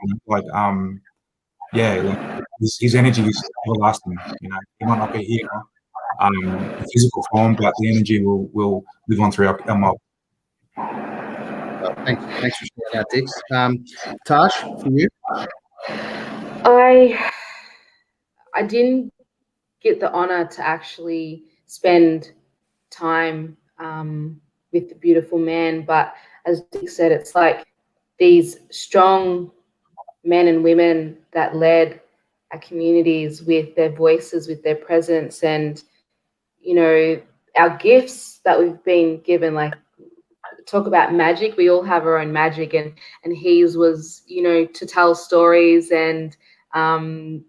His energy is everlasting. He might not be here in physical form, but the energy will live on through our mob. Thanks for sharing that, Dix. Tash, for you? I didn't get the honor to actually spend time with the beautiful man, but as Dick said, it's like these strong men and women that led our communities with their voices, with their presence, and our gifts that we've been given. Like, talk about magic, we all have our own magic, and his was to tell stories, and the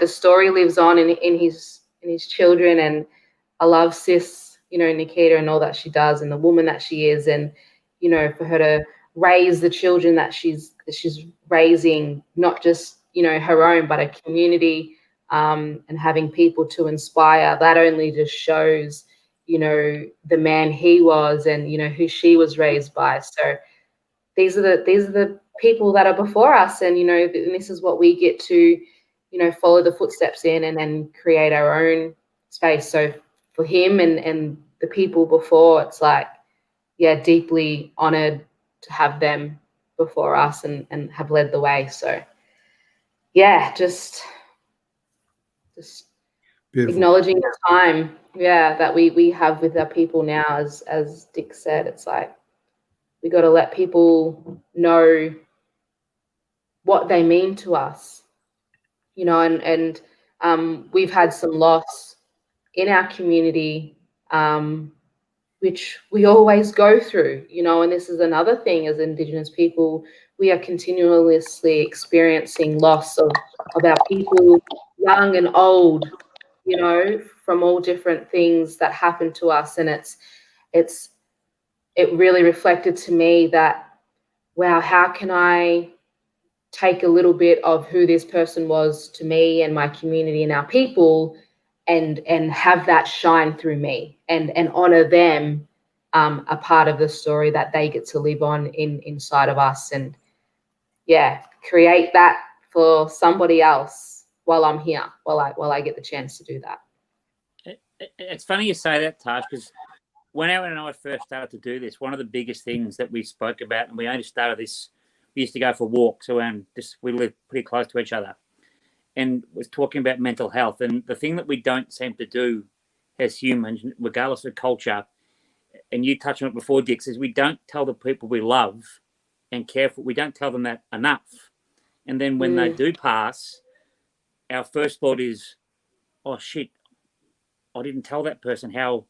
story lives on in his children. And I love sis Nikita and all that she does, and the woman that she is, and for her to raise the children that she's raising, not just her own, but a community, and having people to inspire. That only just shows the man he was, and who she was raised by. So these are the people that are before us, and and this is what we get to follow the footsteps in, and then create our own space. So for him and the people before, it's like, deeply honored to have them before us and have led the way. So just beautiful. Acknowledging the time that we have with our people now. As Dick said, it's like we got to let people know what they mean to us, and we've had some loss in our community, which we always go through, you know, and this is another thing as Indigenous people, we are continuously experiencing loss of our people, young and old, you know, from all different things that happen to us. And it really reflected to me that, wow, how can I take a little bit of who this person was to me and my community and our people and have that shine through me and honor them, a part of the story that they get to live on inside of us, and create that for somebody else while I'm here, while I get the chance to do that. It's funny you say that, Tash, because when Aaron and I first started to do this, one of the biggest things that we spoke about, and we only started this, we used to go for walks around this, we live pretty close to each other, and was talking about mental health. And the thing that we don't seem to do as humans, regardless of culture, and you touched on it before, Dix, is we don't tell the people we love and care for, we don't tell them that enough. And then when they do pass, our first thought is, oh shit, I didn't tell that person how,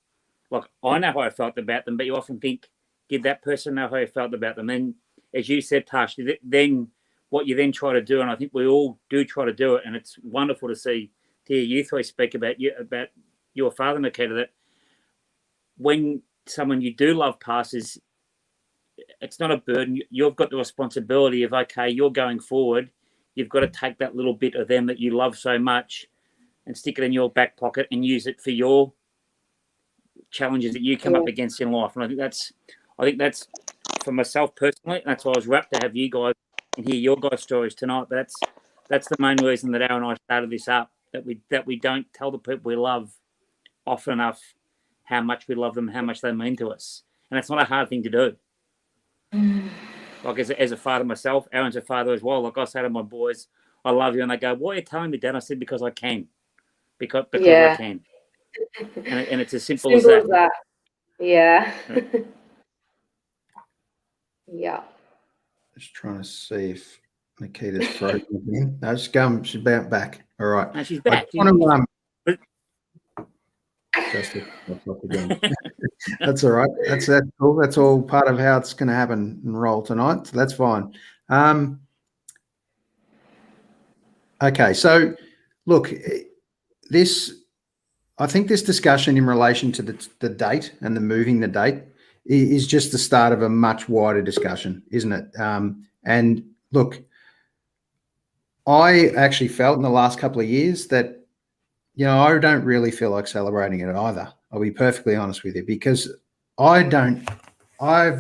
like, I know how I felt about them, but you often think, did that person know how I felt about them? And as you said, Tash, then what you then try to do, and I think we all do try to do it, and it's wonderful to hear you three speak about your father, Nikita, that when someone you do love passes, it's not a burden. You've got the responsibility of, okay, you're going forward, you've got to take that little bit of them that you love so much and stick it in your back pocket and use it for your challenges that you come up against in life. And I think that's for myself personally, that's why I was rapt to have you guys and hear your guys' stories tonight. But that's the main reason that Aaron and I started this up, that we don't tell the people we love often enough how much we love them, how much they mean to us. And it's not a hard thing to do. Like as a father myself, Aaron's a father as well. Like I say to my boys, I love you, and they go, "Why are you telling me, Dad?" I said, "Because I can, because I can." And it's as simple as that. Yeah. Yeah. Just trying to see if Nikita's frozen again. No, she's about back. All right. No, she's back. Just again. That's all right. That's cool. That's all part of how it's going to happen and roll tonight. So that's fine. Okay. So, look, I think this discussion in relation to the date and the moving the date is just the start of a much wider discussion, isn't it? And look, I actually felt in the last couple of years that, you know, I don't really feel like celebrating it either. I'll be perfectly honest with you, because I've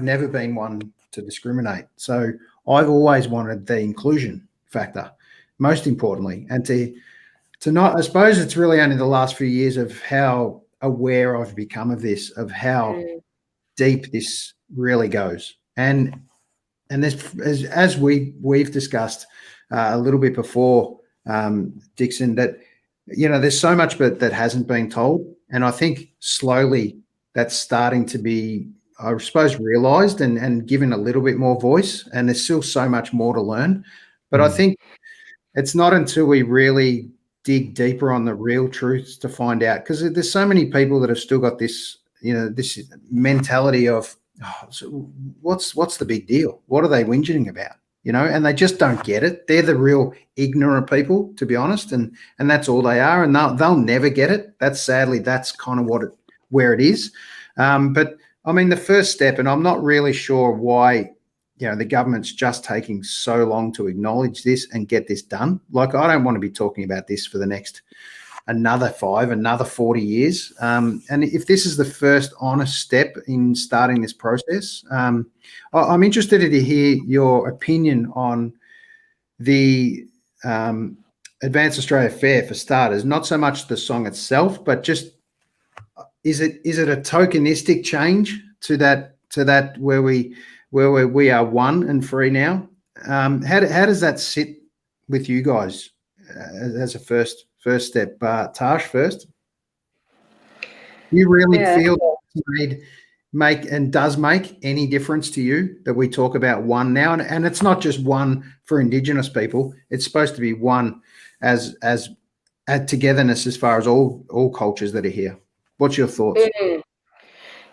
never been one to discriminate. So I've always wanted the inclusion factor, most importantly, and to not, I suppose it's really only the last few years of how aware I've become of this, of how deep this really goes. And this, as we've discussed a little bit before, Dixon, that, you know, there's so much that hasn't been told. And I think slowly that's starting to be, I suppose, realised and given a little bit more voice. And there's still so much more to learn. But I think it's not until we really dig deeper on the real truths to find out, because there's so many people that have still got this, you know, this mentality of, oh, so what's the big deal? What are they whinging about? You know, and they just don't get it. They're the real ignorant people, to be honest, and that's all they are, and they'll never get it. That's kind of where it is. But I mean, the first step, and I'm not really sure why, you know, the government's just taking so long to acknowledge this and get this done. Like, I don't want to be talking about this for the next another 40 years. And if this is the first honest step in starting this process, I'm interested to hear your opinion on the Advance Australia Fair, for starters. Not so much the song itself, but just is it a tokenistic change to that where we are one and free now? How does that sit with you guys as a first step? Tash first. You really feel that does make any difference to you that we talk about one now, and it's not just one for Indigenous people. It's supposed to be one as togetherness as far as all cultures that are here. What's your thoughts?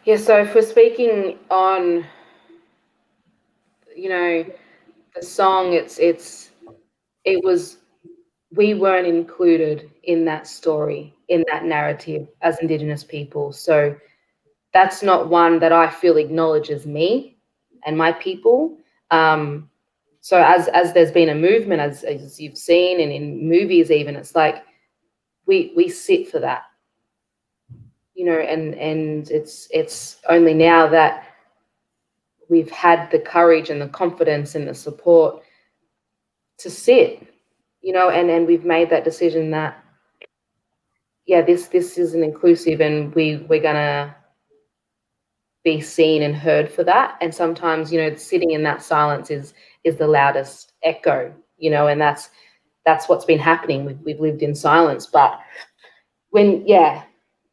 Yeah, so if we're speaking on, you know, the song, we weren't included in that story, in that narrative as Indigenous people. So that's not one that I feel acknowledges me and my people. So as there's been a movement, as you've seen, and in movies even, it's like we sit for that, you know, and it's only now that we've had the courage and the confidence and the support to sit, you know, and we've made that decision that, yeah, this isn't inclusive, and we're gonna be seen and heard for that. And sometimes, you know, sitting in that silence is the loudest echo, you know, and that's what's been happening. We've lived in silence. But when, yeah,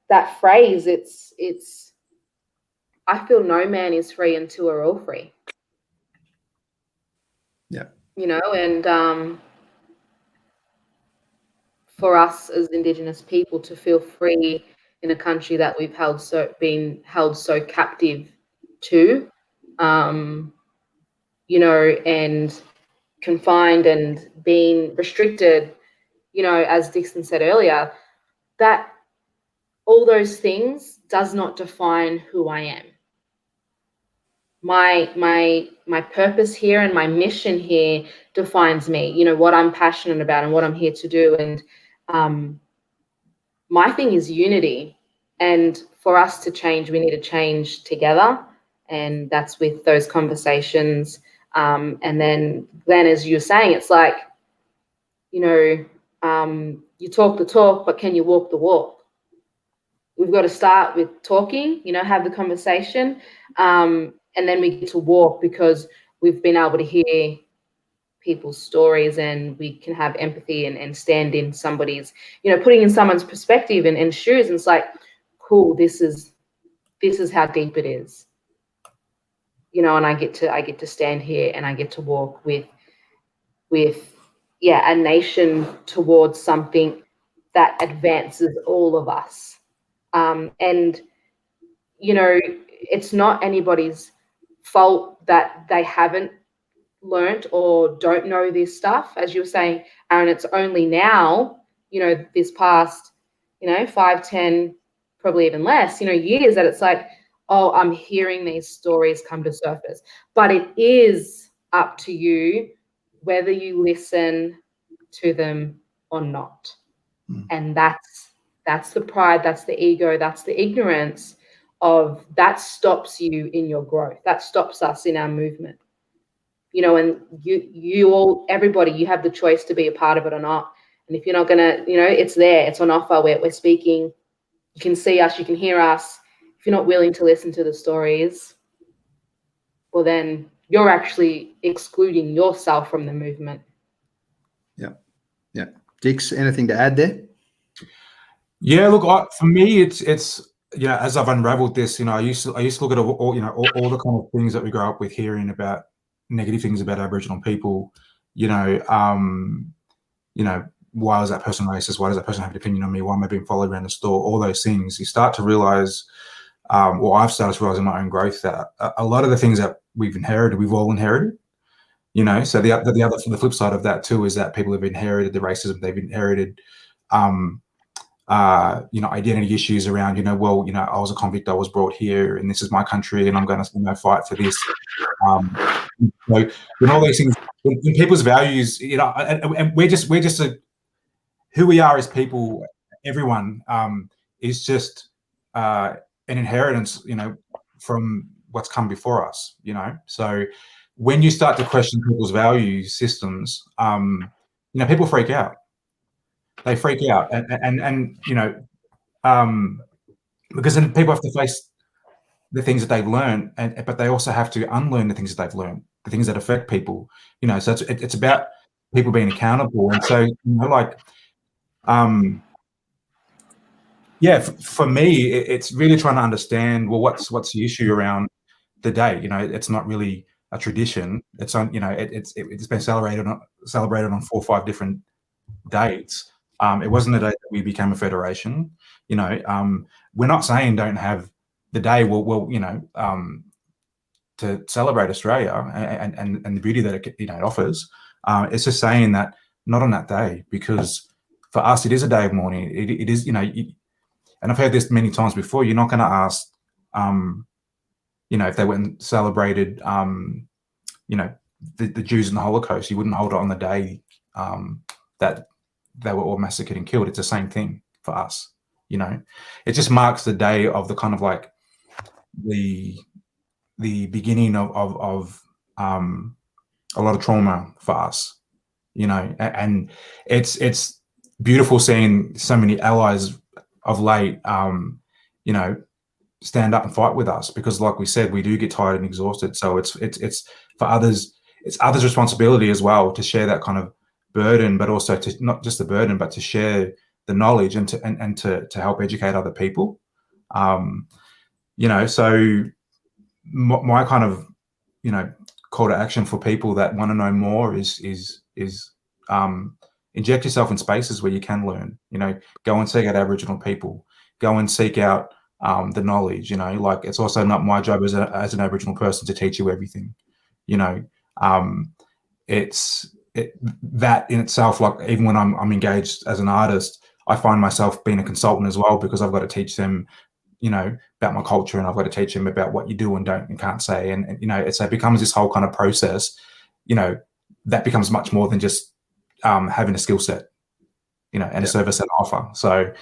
that phrase, it's I feel no man is free until we're all free. Yeah. You know, and for us as Indigenous people to feel free in a country that we've been held so captive to, you know, and confined and being restricted, you know, as Dixon said earlier, that all those things does not define who I am. My purpose here and my mission here defines me, you know, what I'm passionate about and what I'm here to do. And my thing is unity. And for us to change, we need to change together. And that's with those conversations. And then, Glenn, as you're saying, it's like, you know, you talk the talk, but can you walk the walk? We've got to start with talking, you know, have the conversation, and then we get to walk, because we've been able to hear people's stories, and we can have empathy and stand in somebody's, you know, putting in someone's perspective and shoes. And it's like, cool, this is how deep it is, you know. And I get to stand here and I get to walk with a nation towards something that advances all of us. And, you know, it's not anybody's fault that they haven't learnt or don't know this stuff. As you were saying, Aaron, it's only now, you know, this past, you know, 5, 10, probably even less, you know, years, that it's like, oh, I'm hearing these stories come to surface. But it is up to you whether you listen to them or not. And that's the pride, that's the ego, that's the ignorance of that stops you in your growth. That stops us in our movement. You know, and you all, everybody, you have the choice to be a part of it or not. And if you're not gonna, you know, it's there, it's on offer. We're speaking. You can see us, you can hear us. If you're not willing to listen to the stories, well, then you're actually excluding yourself from the movement. Yeah. Dix, anything to add there? Yeah, look, for me, it's you know, as I've unraveled this, you know, I used to look at all you know, all the kind of things that we grow up with hearing about, negative things about Aboriginal people, you know, why was that person racist? Why does that person have an opinion on me? Why am I being followed around the store? All those things. You start to realize, I've started to realize in my own growth that a lot of the things that we've all inherited. You know, so the flip side of that too is that people have inherited the racism. They've inherited, you know, identity issues around, you know, well, you know, I was a convict, I was brought here, and this is my country, and I'm going to, you know, fight for this. You know, when all these things, in people's values, you know, and we're just who we are as people. Everyone is just an inheritance, you know, from what's come before us. You know, so when you start to question people's value systems, you know, people freak out. They freak out, and you know, because then people have to face the things that they've learned, but they also have to unlearn the things that they've learned, the things that affect people. You know, so it's about people being accountable, and so, you know, like, yeah, for me, it's really trying to understand, well, what's the issue around the day. You know, it's not really a tradition. It's on, you know, it's been celebrated on 4 or 5 different dates. It wasn't the day that we became a federation. You know, we're not saying don't have the day will to celebrate Australia and the beauty that it offers. It's just saying that not on that day, because for us it is a day of mourning. It is, and I've heard this many times before. You're not going to ask, if they went and celebrated, the Jews in the Holocaust. You wouldn't hold it on the day that they were all massacred and killed. It's the same thing for us. It just marks the day of the kind of like the beginning of a lot of trauma for us, and it's beautiful seeing so many allies of late, stand up and fight with us, because like we said, we do get tired and exhausted. So it's for others, it's others' responsibility as well to share that kind of burden, but also to not just the burden, but to share the knowledge and to help educate other people. So my kind of, call to action for people that want to know more is inject yourself in spaces where you can learn. Go and seek out Aboriginal people. Go and seek out the knowledge. Like, it's also not my job as an Aboriginal person to teach you everything. That in itself, like, even when I'm engaged as an artist, I find myself being a consultant as well, because I've got to teach them, about my culture, and I've got to teach them about what you do and don't and can't say. And it becomes this whole kind of process, that becomes much more than just having a skill set, and a service and offer. So,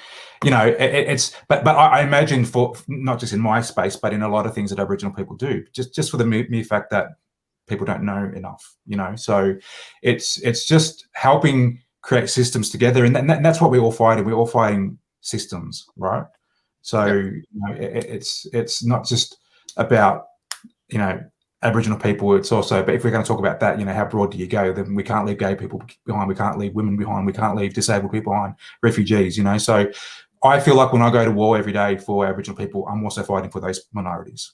but I imagine, for not just in my space, but in a lot of things that Aboriginal people do, just for the mere fact that people don't know enough, so it's just helping create systems together. And that's what we're all fighting. We're all fighting systems, right? So it's not just about Aboriginal people. It's also, but if we're going to talk about that, how broad do you go? Then we can't leave gay people behind. We can't leave women behind. We can't leave disabled people behind. Refugees, So I feel like when I go to war every day for Aboriginal people, I'm also fighting for those minorities,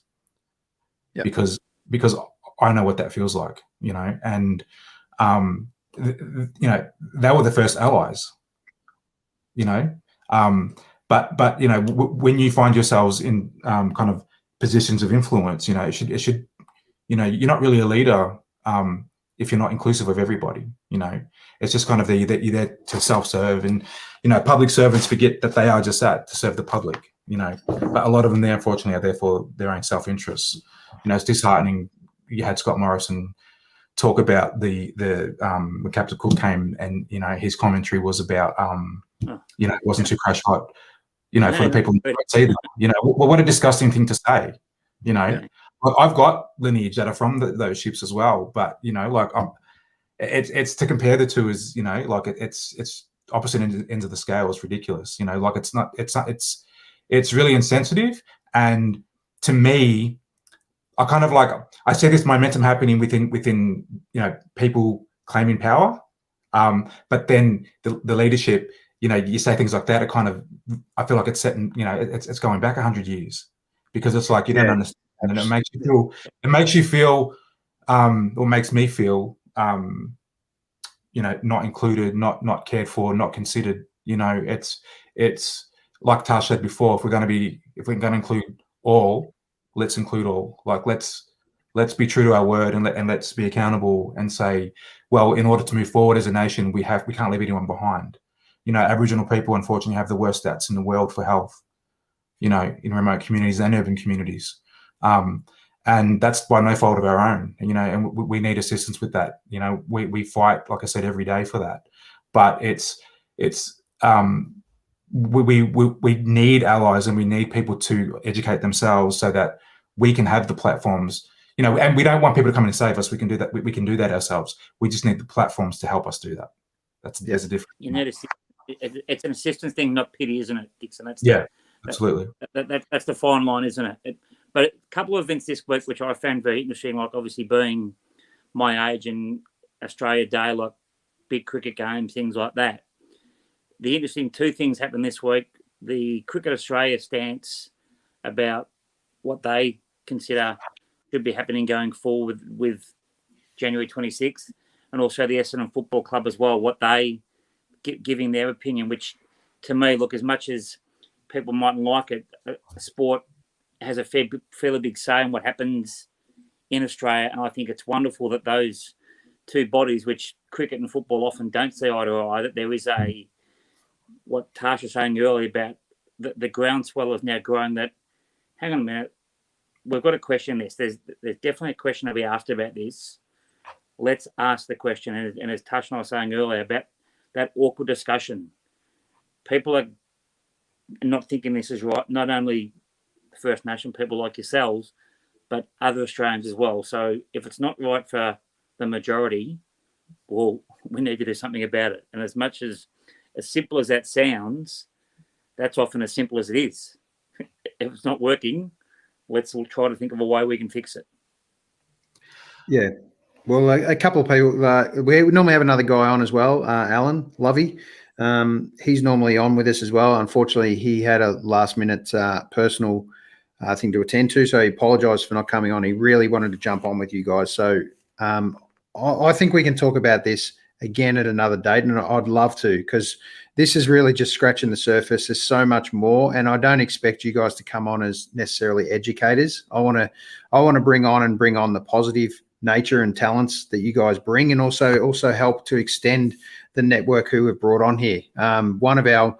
because I know what that feels like, and they were the first allies, But when you find yourselves in kind of positions of influence, it should, you're not really a leader if you're not inclusive of everybody. It's just kind of you're there to self-serve, and public servants forget that they are just that, to serve the public. But a lot of them, there, unfortunately, are there for their own self-interests. It's disheartening. You had Scott Morrison talk about when Captain Cook came, and his commentary was about it wasn't too crash hot. For the people who don't see them, well, what a disgusting thing to say. I've got lineage that are from those ships as well, but it's to compare the two is it's opposite ends of the scale. It's ridiculous. It's really insensitive. And to me, I kind of I see this momentum happening within people claiming power, but then the leadership. You say things like that, I feel like it's setting, it's going back 100 years, because it's like you don't understand, and it makes you feel, or makes me feel, not included, not cared for, not considered. It's like Tash said before, if we're going to include all, let's include all. Like, let's be true to our word, and let's be accountable and say, well, in order to move forward as a nation, we can't leave anyone behind. Aboriginal people, unfortunately, have the worst stats in the world for health, in remote communities and urban communities. And that's by no fault of our own, and we need assistance with that. We fight, like I said, every day for that. But we need allies, and we need people to educate themselves so that we can have the platforms, and we don't want people to come in and save us. We can do that. We can do that ourselves. We just need the platforms to help us do that. There's a difference. It's an assistance thing, not pity, isn't it, Dixon? Absolutely. That's the fine line, isn't it? But a couple of events this week, which I found very interesting, like obviously being my age and Australia Day, like big cricket games, things like that. The interesting two things happened this week. The Cricket Australia stance about what they consider should be happening going forward with January 26th, and also the Essendon Football Club as well, what they giving their opinion, which to me, look, as much as people mightn't like it, a sport has a fairly big say in what happens in Australia, and I think it's wonderful that those two bodies, which cricket and football often don't see eye to eye, that there is what Tarsha was saying earlier about the groundswell is now growing. That, hang on a minute, we've got to question this. There's definitely a question to be asked about this. Let's ask the question. And as Tash and I were saying earlier about that awkward discussion, people are not thinking this is right. Not only First Nation people like yourselves, but other Australians as well. So if it's not right for the majority, well, we need to do something about it. And as much as simple as that sounds, that's often as simple as it is. If it's not working, let's all try to think of a way we can fix it. Yeah. Well, a couple of people, we normally have another guy on as well, Alan Lovey. He's normally on with us as well. Unfortunately, he had a last-minute personal thing to attend to, so he apologised for not coming on. He really wanted to jump on with you guys. So I think we can talk about this again at another date, and I'd love to, because this is really just scratching the surface. There's so much more, and I don't expect you guys to come on as necessarily educators. I want to bring on the positive nature and talents that you guys bring, and also help to extend the network who we've brought on here. One of our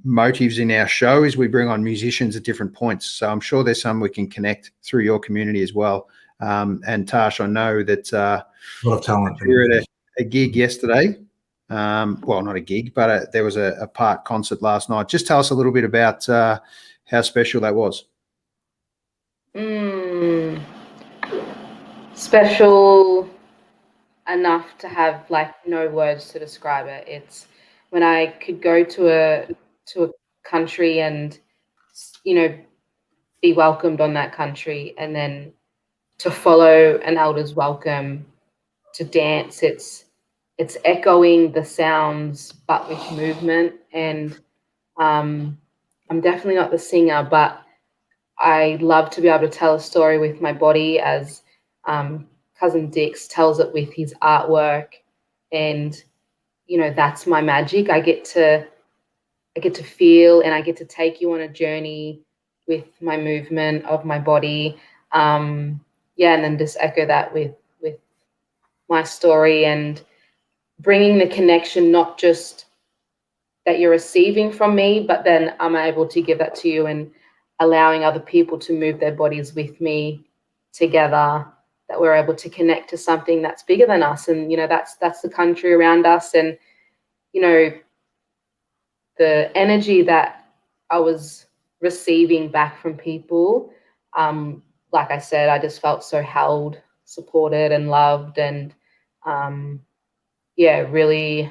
motives in our show is we bring on musicians at different points. So I'm sure there's some we can connect through your community as well. And Tash, I know that A lot of talent. you're at a gig yesterday. Well, not a gig, but there was a part concert last night. Just tell us a little bit about how special that was. Special enough to have like no words to describe it. It's when I could go to a country and, you know, be welcomed on that country, and then to follow an elder's welcome, to dance. It's echoing the sounds but with movement. And I'm definitely not the singer, but I love to be able to tell a story with my body, as cousin Dix tells it with his artwork. And you know, that's my magic. I get to feel, and I get to take you on a journey with my movement of my body. And then just echo that with my story, and bringing the connection, not just that you're receiving from me, but then I'm able to give that to you, and allowing other people to move their bodies with me together, that we're able to connect to something that's bigger than us. And, you know, that's the country around us. And, you know, the energy that I was receiving back from people, like I said, I just felt so held, supported and loved. And, really,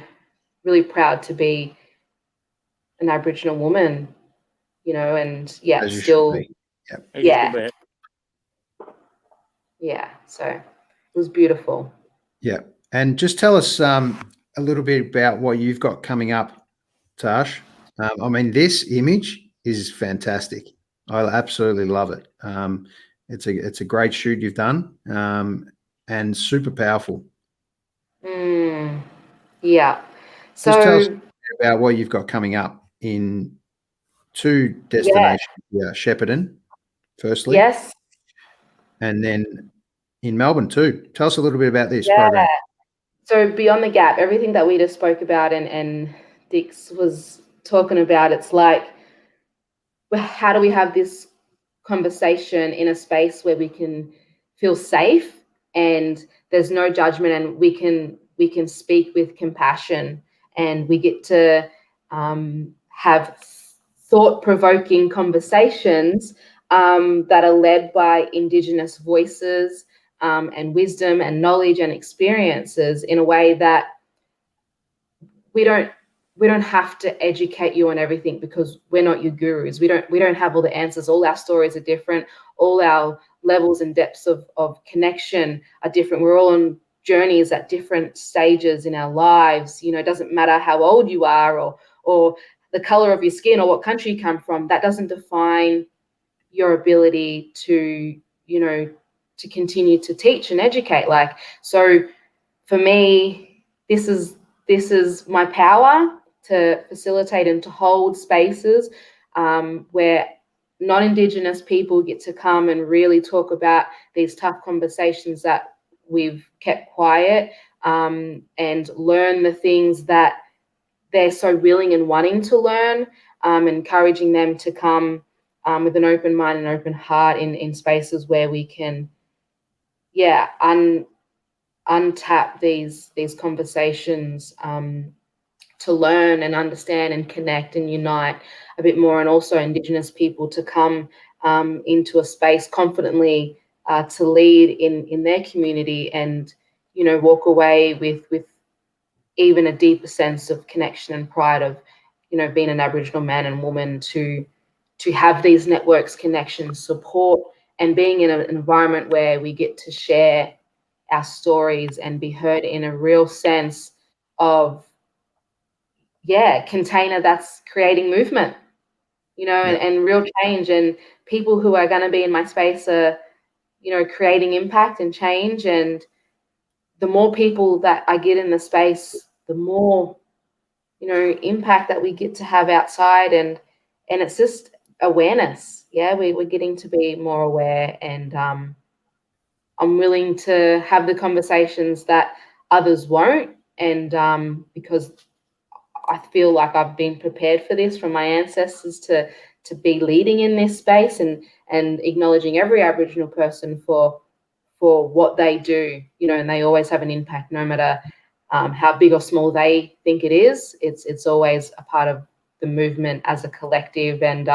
really proud to be an Aboriginal woman, you know, and still, so it was beautiful. Yeah. And just tell us a little bit about what you've got coming up, Tash. I mean, this image is fantastic. I absolutely love it. It's a great shoot you've done, and super powerful. Yeah. So just tell us about what you've got coming up in two destinations. Yeah, Shepparton, firstly. Yes. And then in Melbourne too. Tell us a little bit about this program. So Beyond the Gap, everything that we just spoke about and Dix was talking about, it's like, how do we have this conversation in a space where we can feel safe and there's no judgment, and we can speak with compassion, and we get to have thought-provoking conversations that are led by Indigenous voices and wisdom and knowledge and experiences, in a way that we don't have to educate you on everything, because we're not your gurus. We don't have all the answers. All our stories are different. All our levels and depths of connection are different. We're all on journeys at different stages in our lives. You know, it doesn't matter how old you are or the color of your skin or what country you come from. That doesn't define your ability to, you know, to continue to teach and educate. Like, so for me, this is my power to facilitate and to hold spaces where non-Indigenous people get to come and really talk about these tough conversations that we've kept quiet, and learn the things that they're so willing and wanting to learn, encouraging them to come with an open mind and open heart in spaces where we can, untap these conversations, to learn and understand and connect and unite a bit more, and also Indigenous people to come into a space confidently to lead in their community, and walk away with even a deeper sense of connection and pride of being an Aboriginal man and woman, to have these networks, connections, support, and being in an environment where we get to share our stories and be heard in a real sense of container that's creating movement, and real change, and people who are going to be in my space are creating impact and change. And the more people that I get in the space, the more impact that we get to have outside, and it's just awareness. We're getting to be more aware, and I'm willing to have the conversations that others won't, and because I feel like I've been prepared for this from my ancestors to be leading in this space, and acknowledging every Aboriginal person for what they do, and they always have an impact, no matter how big or small they think it is. It's always a part of the movement as a collective. And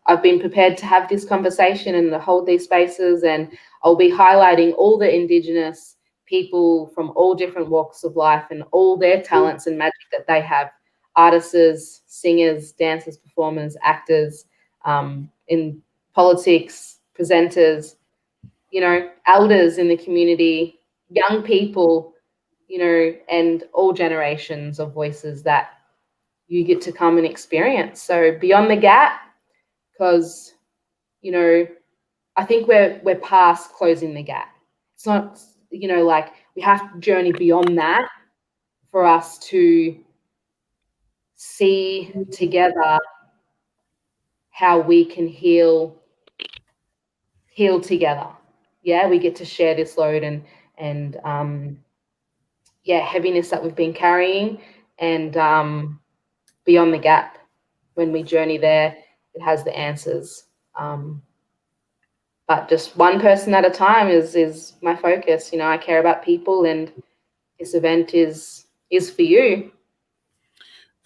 I've been prepared to have this conversation and to hold these spaces, and I'll be highlighting all the Indigenous people from all different walks of life and all their talents and magic that they have: artists, singers, dancers, performers, actors, in politics, presenters, elders in the community, young people, and all generations of voices that you get to come and experience. So beyond the gap, because, I think we're past closing the gap. It's not, like we have to journey beyond that for us to see together how we can heal together. We get to share this load and heaviness that we've been carrying, and beyond the gap, when we journey there, it has the answers. But just one person at a time is my focus. I care about people, and this event is for you.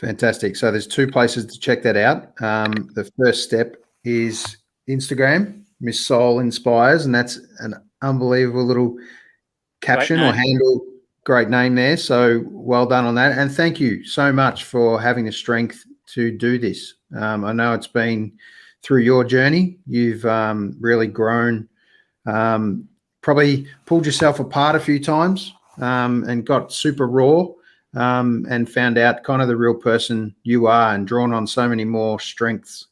Fantastic. So there's two places to check that out. The first step is Instagram, Miss Soul Inspires, and that's an unbelievable little caption or handle. Great name there. So well done on that. And thank you so much for having the strength to do this. I know it's been through your journey. You've really grown, probably pulled yourself apart a few times, and got super raw, and found out kind of the real person you are, and drawn on so many more strengths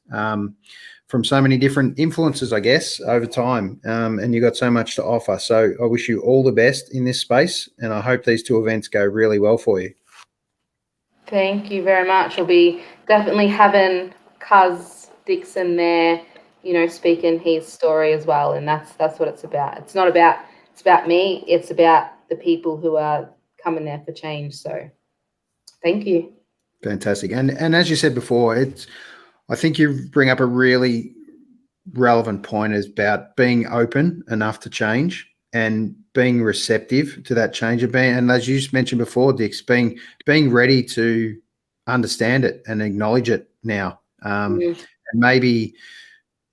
from so many different influences, I guess, over time. And you got so much to offer. So I wish you all the best in this space, and I hope these two events go really well for you. Thank you very much. We'll be definitely having Dixon there, speaking his story as well. And that's what it's about. It's about me. It's about the people who are coming there for change. So thank you. Fantastic. And as you said before, I think you bring up a really relevant point, is about being open enough to change and being receptive to that change, and as you mentioned before, Dix, being ready to understand it and acknowledge it now. And maybe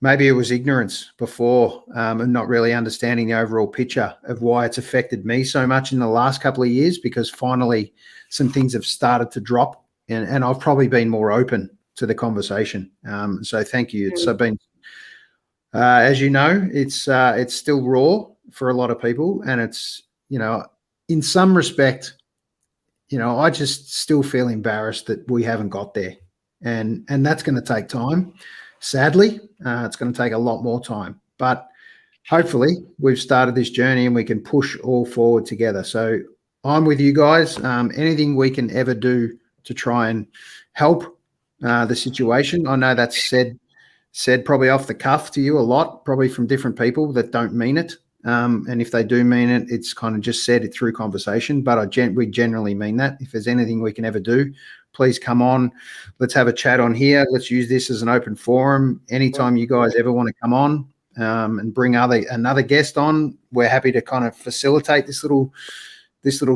it was ignorance before, and not really understanding the overall picture of why it's affected me so much in the last couple of years, because finally some things have started to drop, and I've probably been more open to the conversation. So thank you. It's been, as you know, it's still raw for a lot of people, and it's, in some respect, I just still feel embarrassed that we haven't got there, and that's going to take time. Sadly, it's going to take a lot more time, but hopefully we've started this journey and we can push all forward together. So I'm with you guys. Anything we can ever do to try and help the situation. I know that's said said probably off the cuff to you a lot, probably from different people that don't mean it. And if they do mean it, it's kind of just said it through conversation. But we generally mean that. If there's anything we can ever do, please come on. Let's have a chat on here. Let's use this as an open forum. Anytime you guys ever want to come on and bring another guest on, we're happy to kind of facilitate this little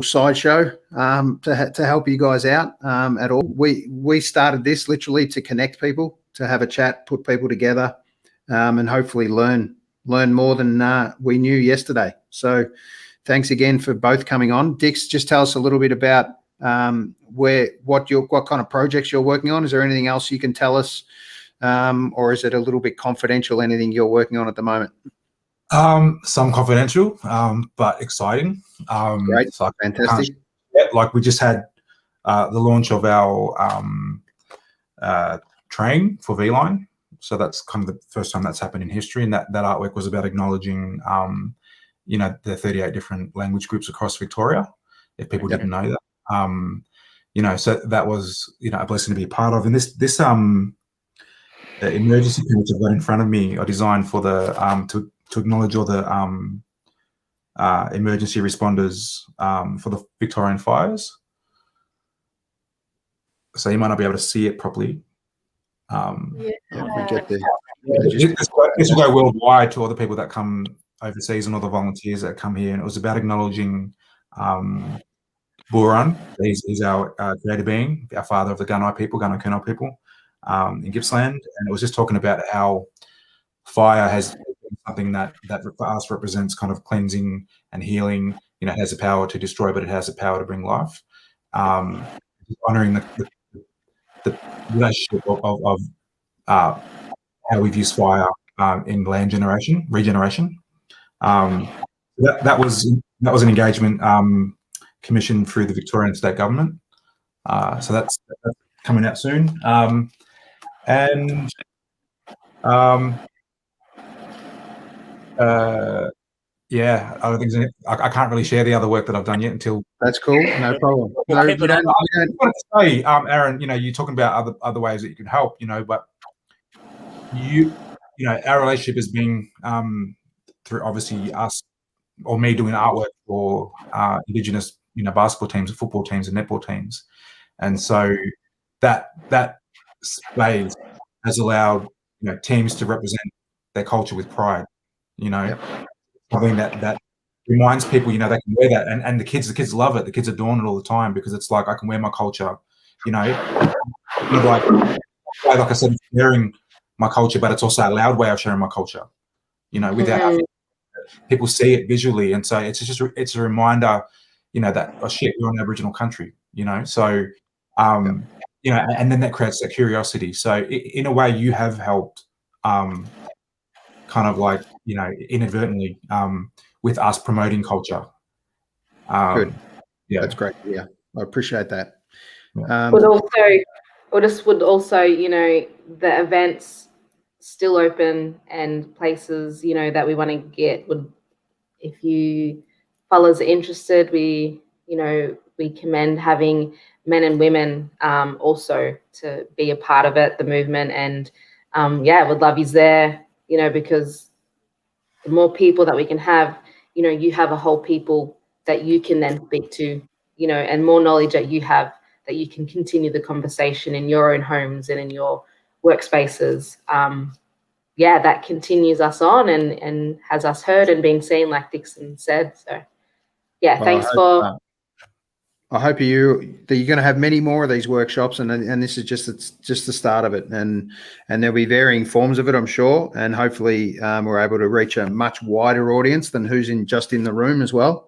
sideshow to help you guys out at all. We started this literally to connect people, to have a chat, put people together, and hopefully learn more than we knew yesterday. So thanks again for both coming on. Dix, just tell us a little bit about what kind of projects you're working on. Is there anything else you can tell us, or is it a little bit confidential, anything you're working on at the moment? Some confidential, but exciting. Great, so fantastic. Like we just had the launch of our train for V-Line. So that's kind of the first time that's happened in history. And that artwork was about acknowledging, the 38 different language groups across Victoria, if people didn't know that. So that was, a blessing to be a part of. And this emergency page I've got in front of me, I designed for the, to acknowledge all the emergency responders for the Victorian fires. So you might not be able to see it properly. This will go worldwide to all the people that come overseas and all the volunteers that come here. And it was about acknowledging Burun. He's our creator being, our father of the Gunai people, Gunai Kurnai people in Gippsland. And it was just talking about how fire has been something that for us represents kind of cleansing and healing. It has the power to destroy, but it has the power to bring life. Honoring the relationship of how we've used fire in land regeneration. That was an engagement commissioned through the Victorian state government. So that's coming out soon. I don't think I can't really share the other work that I've done yet until. That's cool. No problem. No, I wanted to say, Aaron, you're talking about other ways that you can help, but our relationship has been through obviously us or me doing artwork for indigenous, basketball teams, and football teams, and netball teams, and so that space has allowed teams to represent their culture with pride. Something that reminds people, they can wear that, and the kids love it. The kids adorn it all the time because it's like, I can wear my culture, like I said, sharing my culture, but it's also a loud way of sharing my culture, without people see it visually. And so it's a reminder, that, oh shit, we're an Aboriginal country, so, and then that creates that curiosity. So in a way you have helped, kind of like, inadvertently, with us promoting culture. Good. Yeah, that's great. Yeah, I appreciate that. Would also, the events still open and places, that we want to get. If you fellas are interested, we commend having men and women also to be a part of it, the movement, and would love you there. Because the more people that we can have, you have a whole people that you can then speak to, and more knowledge that you have, that you can continue the conversation in your own homes and in your workspaces. That continues us on and has us heard and being seen, like Dixon said. So, thanks for. I hope that you're going to have many more of these workshops, and this is just the start of it, and there'll be varying forms of it, I'm sure, and hopefully we're able to reach a much wider audience than who's just in the room as well.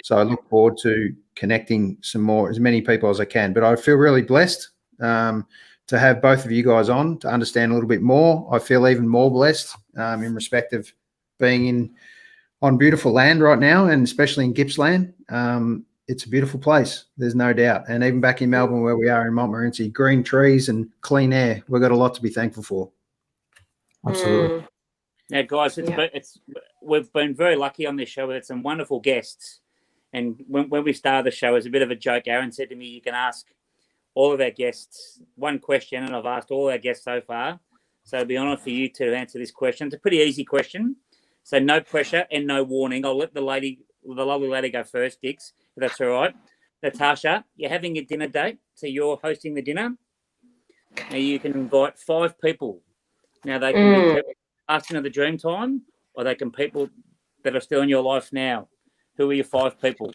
So I look forward to connecting as many people as I can. But I feel really blessed to have both of you guys on to understand a little bit more. I feel even more blessed in respect of being on beautiful land right now, and especially in Gippsland. It's a beautiful place, there's no doubt. And even back in Melbourne, where we are in Montmorency, green trees and clean air, we've got a lot to be thankful for. Absolutely. Now, guys, we've been very lucky on this show. We've had some wonderful guests. And when we started the show, as a bit of a joke, Aaron said to me, you can ask all of our guests one question, and I've asked all our guests so far. So it'd be an honour for you to answer this question. It's a pretty easy question. So no pressure and no warning. I'll let the lovely lady go first, Dix, if that's all right. Natarsha, you're having a dinner date, so you're hosting the dinner. Now you can invite 5 people. Now they can be people passed into the dream time, or they can people that are still in your life now. Who are your 5 people?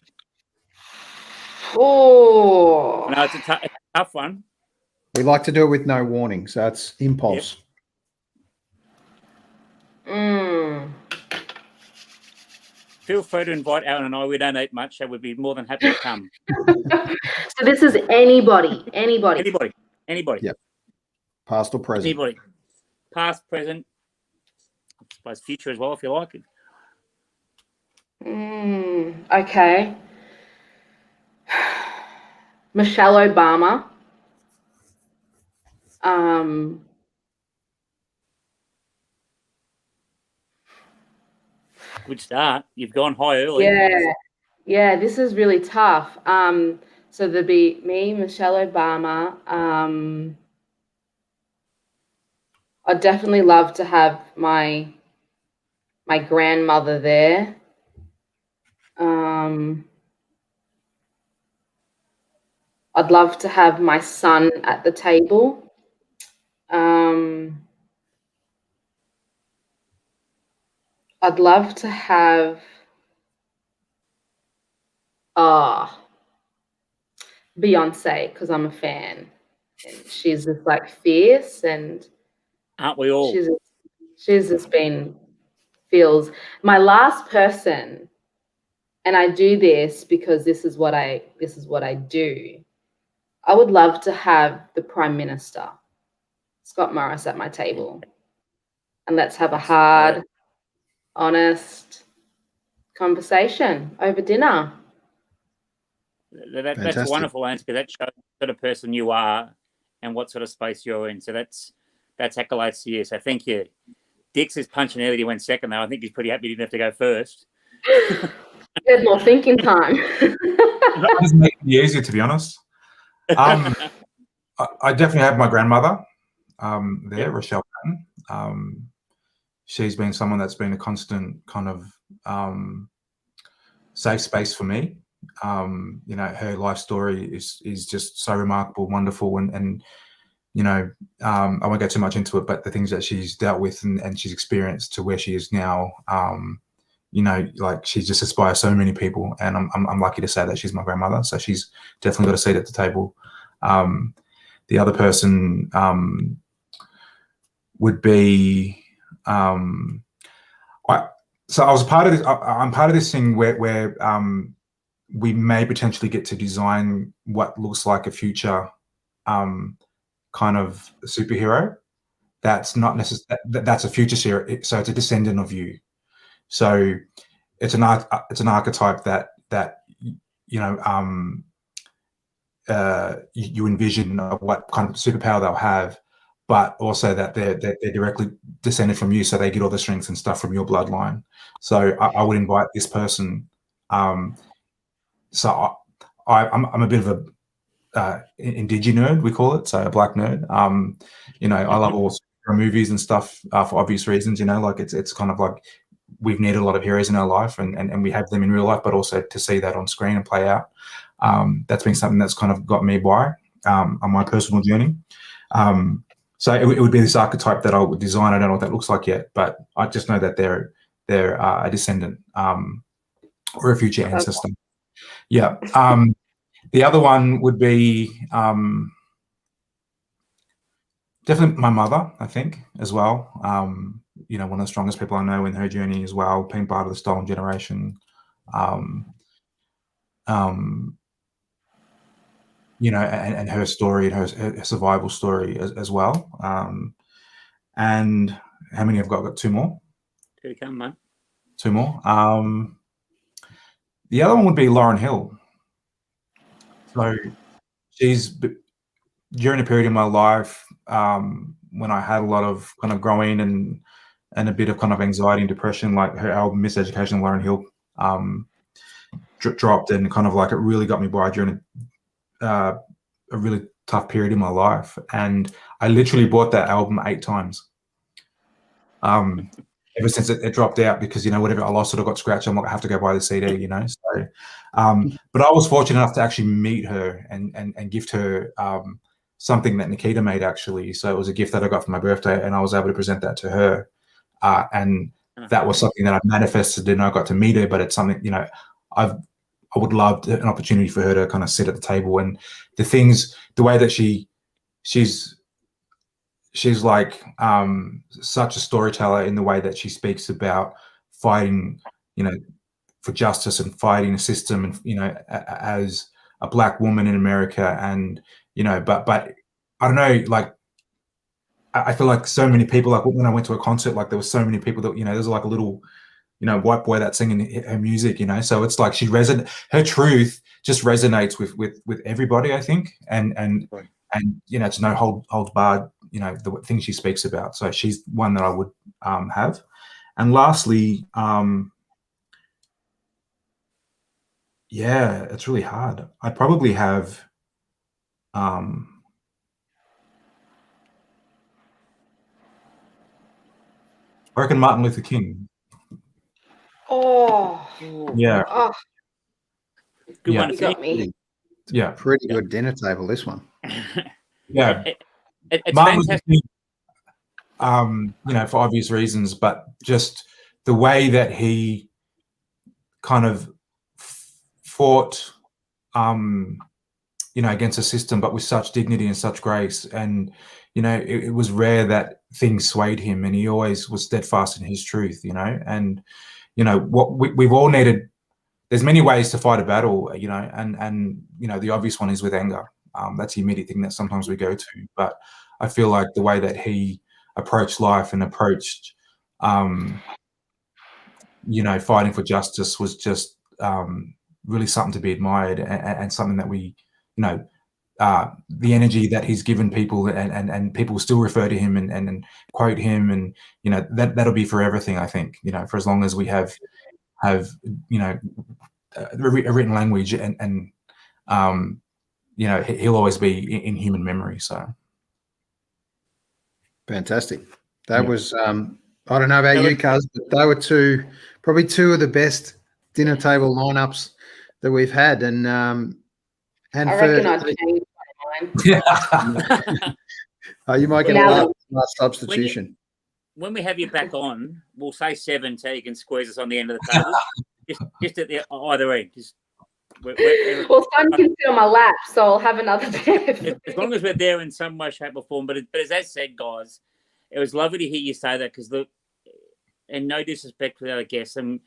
Oh, I know it's a tough one. We like to do it with no warning, so it's impulse. Feel free to invite Alan and I. We don't eat much, so we'd be more than happy to come. So this is anybody. Anybody. Yep. Past or present. Anybody. Past, present, I suppose future as well, if you like it. Okay. Michelle Obama. Good start. You've gone high early. Yeah, this is really tough. So there'd be me, Michelle Obama. I'd definitely love to have my grandmother there. I'd love to have my son at the table. I'd love to have Beyonce, because I'm a fan. And she's just like fierce, and aren't we all? She's just been feels. My last person, and I do this because this is what I do. I would love to have the Prime Minister, Scott Morris, at my table, and let's have a hard, honest conversation over dinner. That's a wonderful answer, because that shows what sort of person you are and what sort of space you're in. So that's accolades to you. So thank you. Dix is punching early. He went second, though. I think he's pretty happy he didn't have to go first. He had more thinking time. That doesn't make it easier, to be honest. I definitely have my grandmother there, Rochelle Patten. She's been someone that's been a constant kind of safe space for me. You know, her life story is just so remarkable, wonderful, and you know, I won't go too much into it, but the things that she's dealt with and she's experienced to where she is now, you know, like she just inspires so many people, and I'm lucky to say that she's my grandmother, so she's definitely got a seat at the table. The other person would be so I was part of this. I'm part of this thing where we may potentially get to design what looks like a future kind of superhero. That's not necessarily that's a future series, so it's a descendant of you. So it's an archetype that you know you envision of what kind of superpower they'll have, but also that they're directly descended from you, so they get all the strengths and stuff from your bloodline. So I would invite this person. So I'm a bit of a indigenous nerd, we call it, so a black nerd. You know, I love all movies and stuff for obvious reasons. You know, like it's kind of like we've needed a lot of heroes in our life, and we have them in real life, but also to see that on screen and play out. That's been something that's kind of got me by on my personal journey. So it would be this archetype that I would design. I don't know what that looks like yet, but I just know that they're a descendant or a future ancestor. Yeah. The other one would be definitely my mother, I think, as well. You know, one of the strongest people I know in her journey as well, being part of the stolen generation. You know, and her story and her survival story as well. And how many I've got? I've got 2 more. Here you come, mate. 2 more. The other one would be Lauryn Hill. So she's during a period in my life when I had a lot of kind of growing and a bit of kind of anxiety and depression, like her album Miseducation, Lauryn Hill dropped, and kind of like it really got me by during a really tough period in my life. And I literally bought that album 8 times. Ever since it dropped out, because whatever I lost it or got scratched, I'm like, I have to go buy the CD. So but I was fortunate enough to actually meet her and gift her something that Nikita made, actually. So it was a gift that I got for my birthday, and I was able to present that to her, and that was something that I manifested, and I got to meet her. But it's something I would love an opportunity for her to kind of sit at the table, and the way that she's like such a storyteller in the way that she speaks about fighting, for justice and fighting a system, and as a Black woman in America, and but I don't know, like I feel like so many people, like when I went to a concert, like there were so many people that there's like a little white boy that's singing her music, so it's like her truth just resonates with everybody, I think, and it's no holds barred, the things she speaks about. So she's one that I would have. And lastly, yeah, it's really hard. I'd probably have I reckon Martin Luther King. Oh, Yeah. oh, Good Yeah. one. you got me. Yeah. Pretty good dinner table, this one. Yeah. It's Martin Luther fantastic. King, for obvious reasons, but just the way that he kind of fought, against the system, but with such dignity and such grace. And, it was rare that things swayed him, and he always was steadfast in his truth, and, what we've all needed. There's many ways to fight a battle, and the obvious one is with anger. That's the immediate thing that sometimes we go to. But I feel like the way that he approached life and approached, fighting for justice was just really something to be admired, and something that we, the energy that he's given people, and people still refer to him and quote him, and that'll be for everything, I think, for as long as we have a written language, and he'll always be in human memory. So fantastic. That was I don't know about you, Cuz, but they were probably two of the best dinner table lineups that we've had, and I reckon I'd change my mind. You might get a last substitution. When we have you back on, we'll say 7 so you can squeeze us on the end of the table. just at the either end. Well, Son can sit on my lap, so I'll have another bed. As long as we're there in some way, shape, or form. But as I said, guys, it was lovely to hear you say that, because and no disrespect to the other guests, and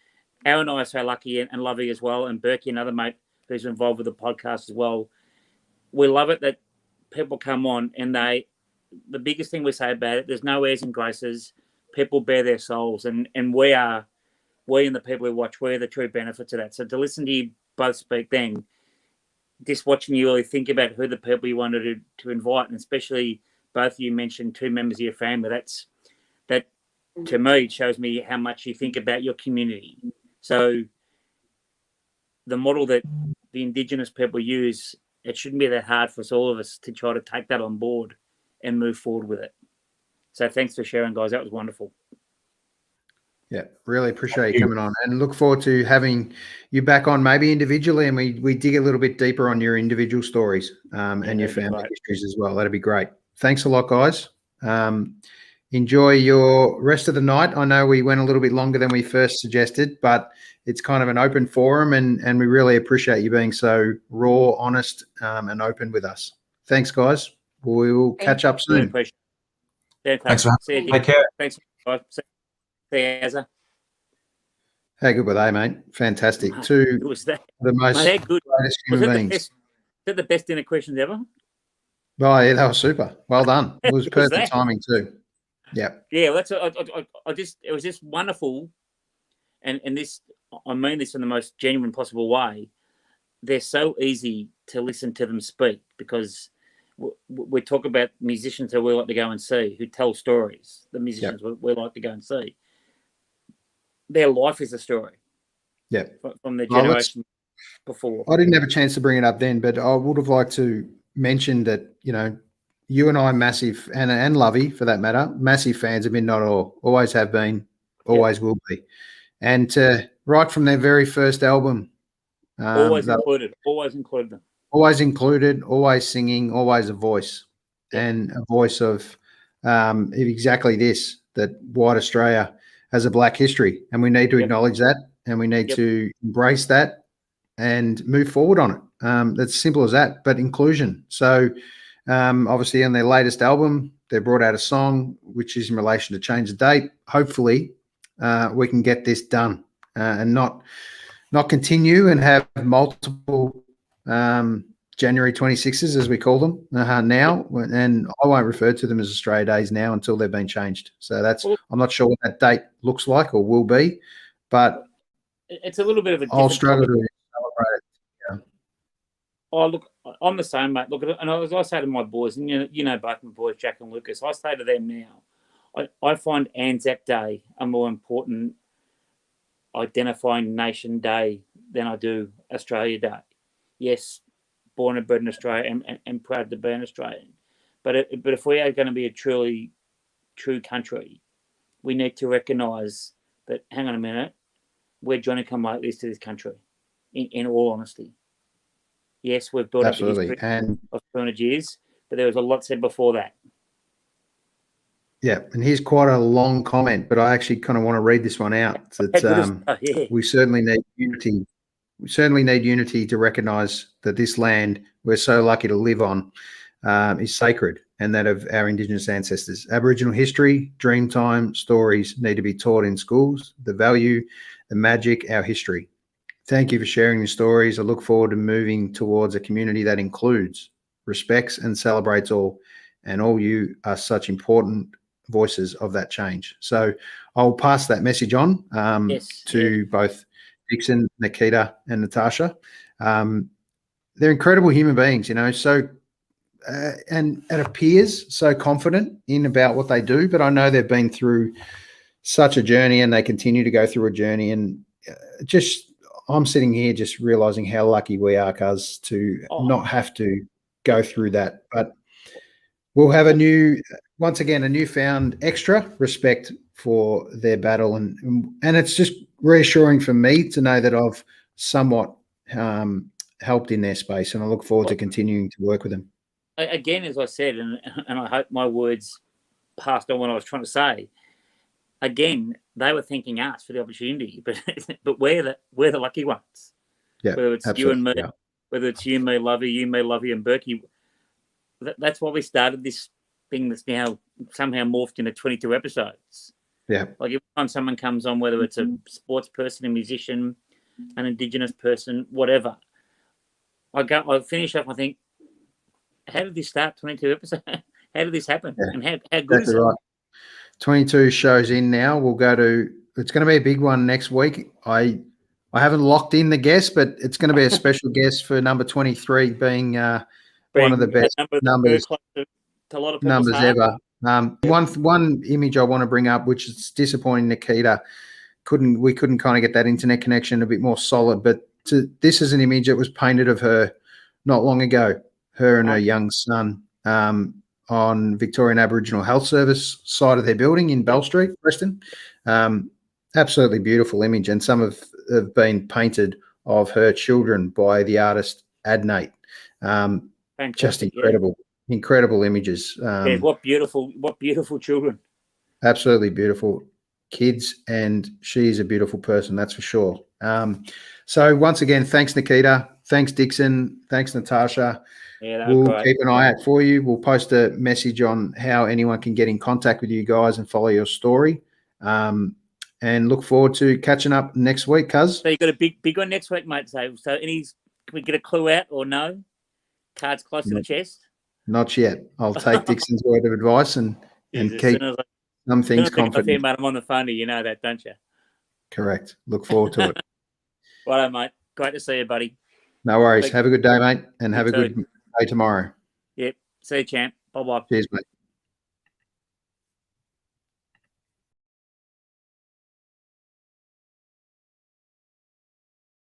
Aaron and I are so lucky and lovely as well, and Berkey, another mate who's involved with the podcast as well. We love it that people come on, and the biggest thing we say about it, there's no airs and graces. People bear their souls, and we and the people who watch, we're the true benefits of that. So to listen to you both speak then, just watching you really think about who the people you wanted to invite, and especially both of you mentioned 2 members of your family, that to me shows me how much you think about your community. So the model that the Indigenous people use, it shouldn't be that hard for all of us to try to take that on board and move forward with it. So thanks for sharing, guys. That was wonderful. Yeah, really appreciate you coming on, and look forward to having you back on, maybe individually, and we dig a little bit deeper on your individual stories and your family histories as well. That'd be great. Thanks a lot, guys. Enjoy your rest of the night. I know we went a little bit longer than we first suggested, but it's kind of an open forum, and we really appreciate you being so raw, honest, and open with us. Thanks, guys. We will catch up soon. Thanks for having me. Take care. Thanks, guys. See you, Azza. How good were they, mate? Fantastic. Two the most greatest human beings. Is that the best dinner questions ever? Oh, yeah, that was super. Well done. It was perfect timing too. Yeah. Yeah, well, it was just wonderful, and this, I mean this in the most genuine possible way. They're so easy to listen to them speak, because we talk about musicians who we like to go and see, who tell stories. The musicians we like to go and see. Their life is a story. Yeah. From their generation before. I didn't have a chance to bring it up then, but I would have liked to mention that, you and I massive, and Lovey for that matter, massive fans of Midnight Oil. Always have been, always will be. And right from their very first album, always included them. Always included, always singing, always a voice, and a voice of exactly this, that white Australia has a black history, and we need to acknowledge that, and we need to embrace that and move forward on it. That's simple as that, but inclusion. So obviously on their latest album, they brought out a song which is in relation to change the date. Hopefully we can get this done and not continue and have multiple January 26s, as we call them now. And I won't refer to them as Australia Days now until they've been changed. So that's, I'm not sure what that date looks like or will be, but it's a little bit of a I'll struggle to celebrate it. Yeah. Oh, look, I'm the same, mate. Look, and as I say to my boys, and you know both my boys, Jack and Lucas, I say to them now, I find Anzac Day a more important identifying nation day than I do Australia Day. Yes, born and bred in Australia and proud to be an Australian. But if we are going to be a truly true country, we need to recognise that, hang on a minute, we're Johnny come like this to this country, in all honesty. Yes, we've built up a history of 200 years, but there was a lot said before that. Yeah, and here's quite a long comment, but I actually kind of want to read this one out. That we certainly need unity. We certainly need unity to recognise that this land we're so lucky to live on is sacred, and that of our Indigenous ancestors. Aboriginal history, dreamtime, stories need to be taught in schools. The value, the magic, our history. Thank you for sharing your stories. I look forward to moving towards a community that includes, respects, and celebrates all. And all you are such important voices of that change. So I'll pass that message on to both Dixon, Nikita, and Natarsha. They're incredible human beings, you know, so and it appears so confident in about what they do, but I know they've been through such a journey and they continue to go through a journey. And I'm sitting here just realizing how lucky we are, cuz, to not have to go through that. But we'll have once again, a newfound extra respect for their battle. And it's just reassuring for me to know that I've somewhat helped in their space, and I look forward to continuing to work with them. Again, as I said, and I hope my words passed on what I was trying to say. Again, they were thanking us for the opportunity, but we're the lucky ones. Yeah, whether it's you and me, whether it's you, me, Lovey, and Berkey. That's why we started this thing that's now somehow morphed into 22 episodes. Yeah. Like every time someone comes on, whether it's a sports person, a musician, an Indigenous person, whatever, I finish up, I think, how did this start 22 episodes? How did this happen? Yeah. And how good is it? Right. 22 shows in now. It's going to be a big one next week. I haven't locked in the guest, but it's going to be a special guest for number 23 being one of the best numbers ever. One image I want to bring up, which is disappointing, Nikita, we couldn't kind of get that internet connection a bit more solid, but this is an image that was painted of her not long ago, her and her young son, on Victorian Aboriginal Health Service side of their building in Bell Street, Preston. Absolutely beautiful image, and some have been painted of her children by the artist Adnate. Just incredible, incredible images. What beautiful children. Absolutely beautiful kids, and she's a beautiful person, that's for sure. So once again, thanks, Nikita. Thanks, Dixon. Thanks, Natarsha. Yeah, we'll keep an eye out for you. We'll post a message on how anyone can get in contact with you guys and follow your story. And look forward to catching up next week, cuz. So you got a big one next week, mate. So can we get a clue out or no? Cards close to the chest? Not yet. I'll take Dixon's word of advice and keep some things confident. I'm on the phone to you, know that, don't you? Correct. Look forward to it. Righto, mate. Great to see you, buddy. No worries. Have a good day, mate, and have a good day tomorrow. Yep. See you, champ. Bye-bye. Cheers, mate.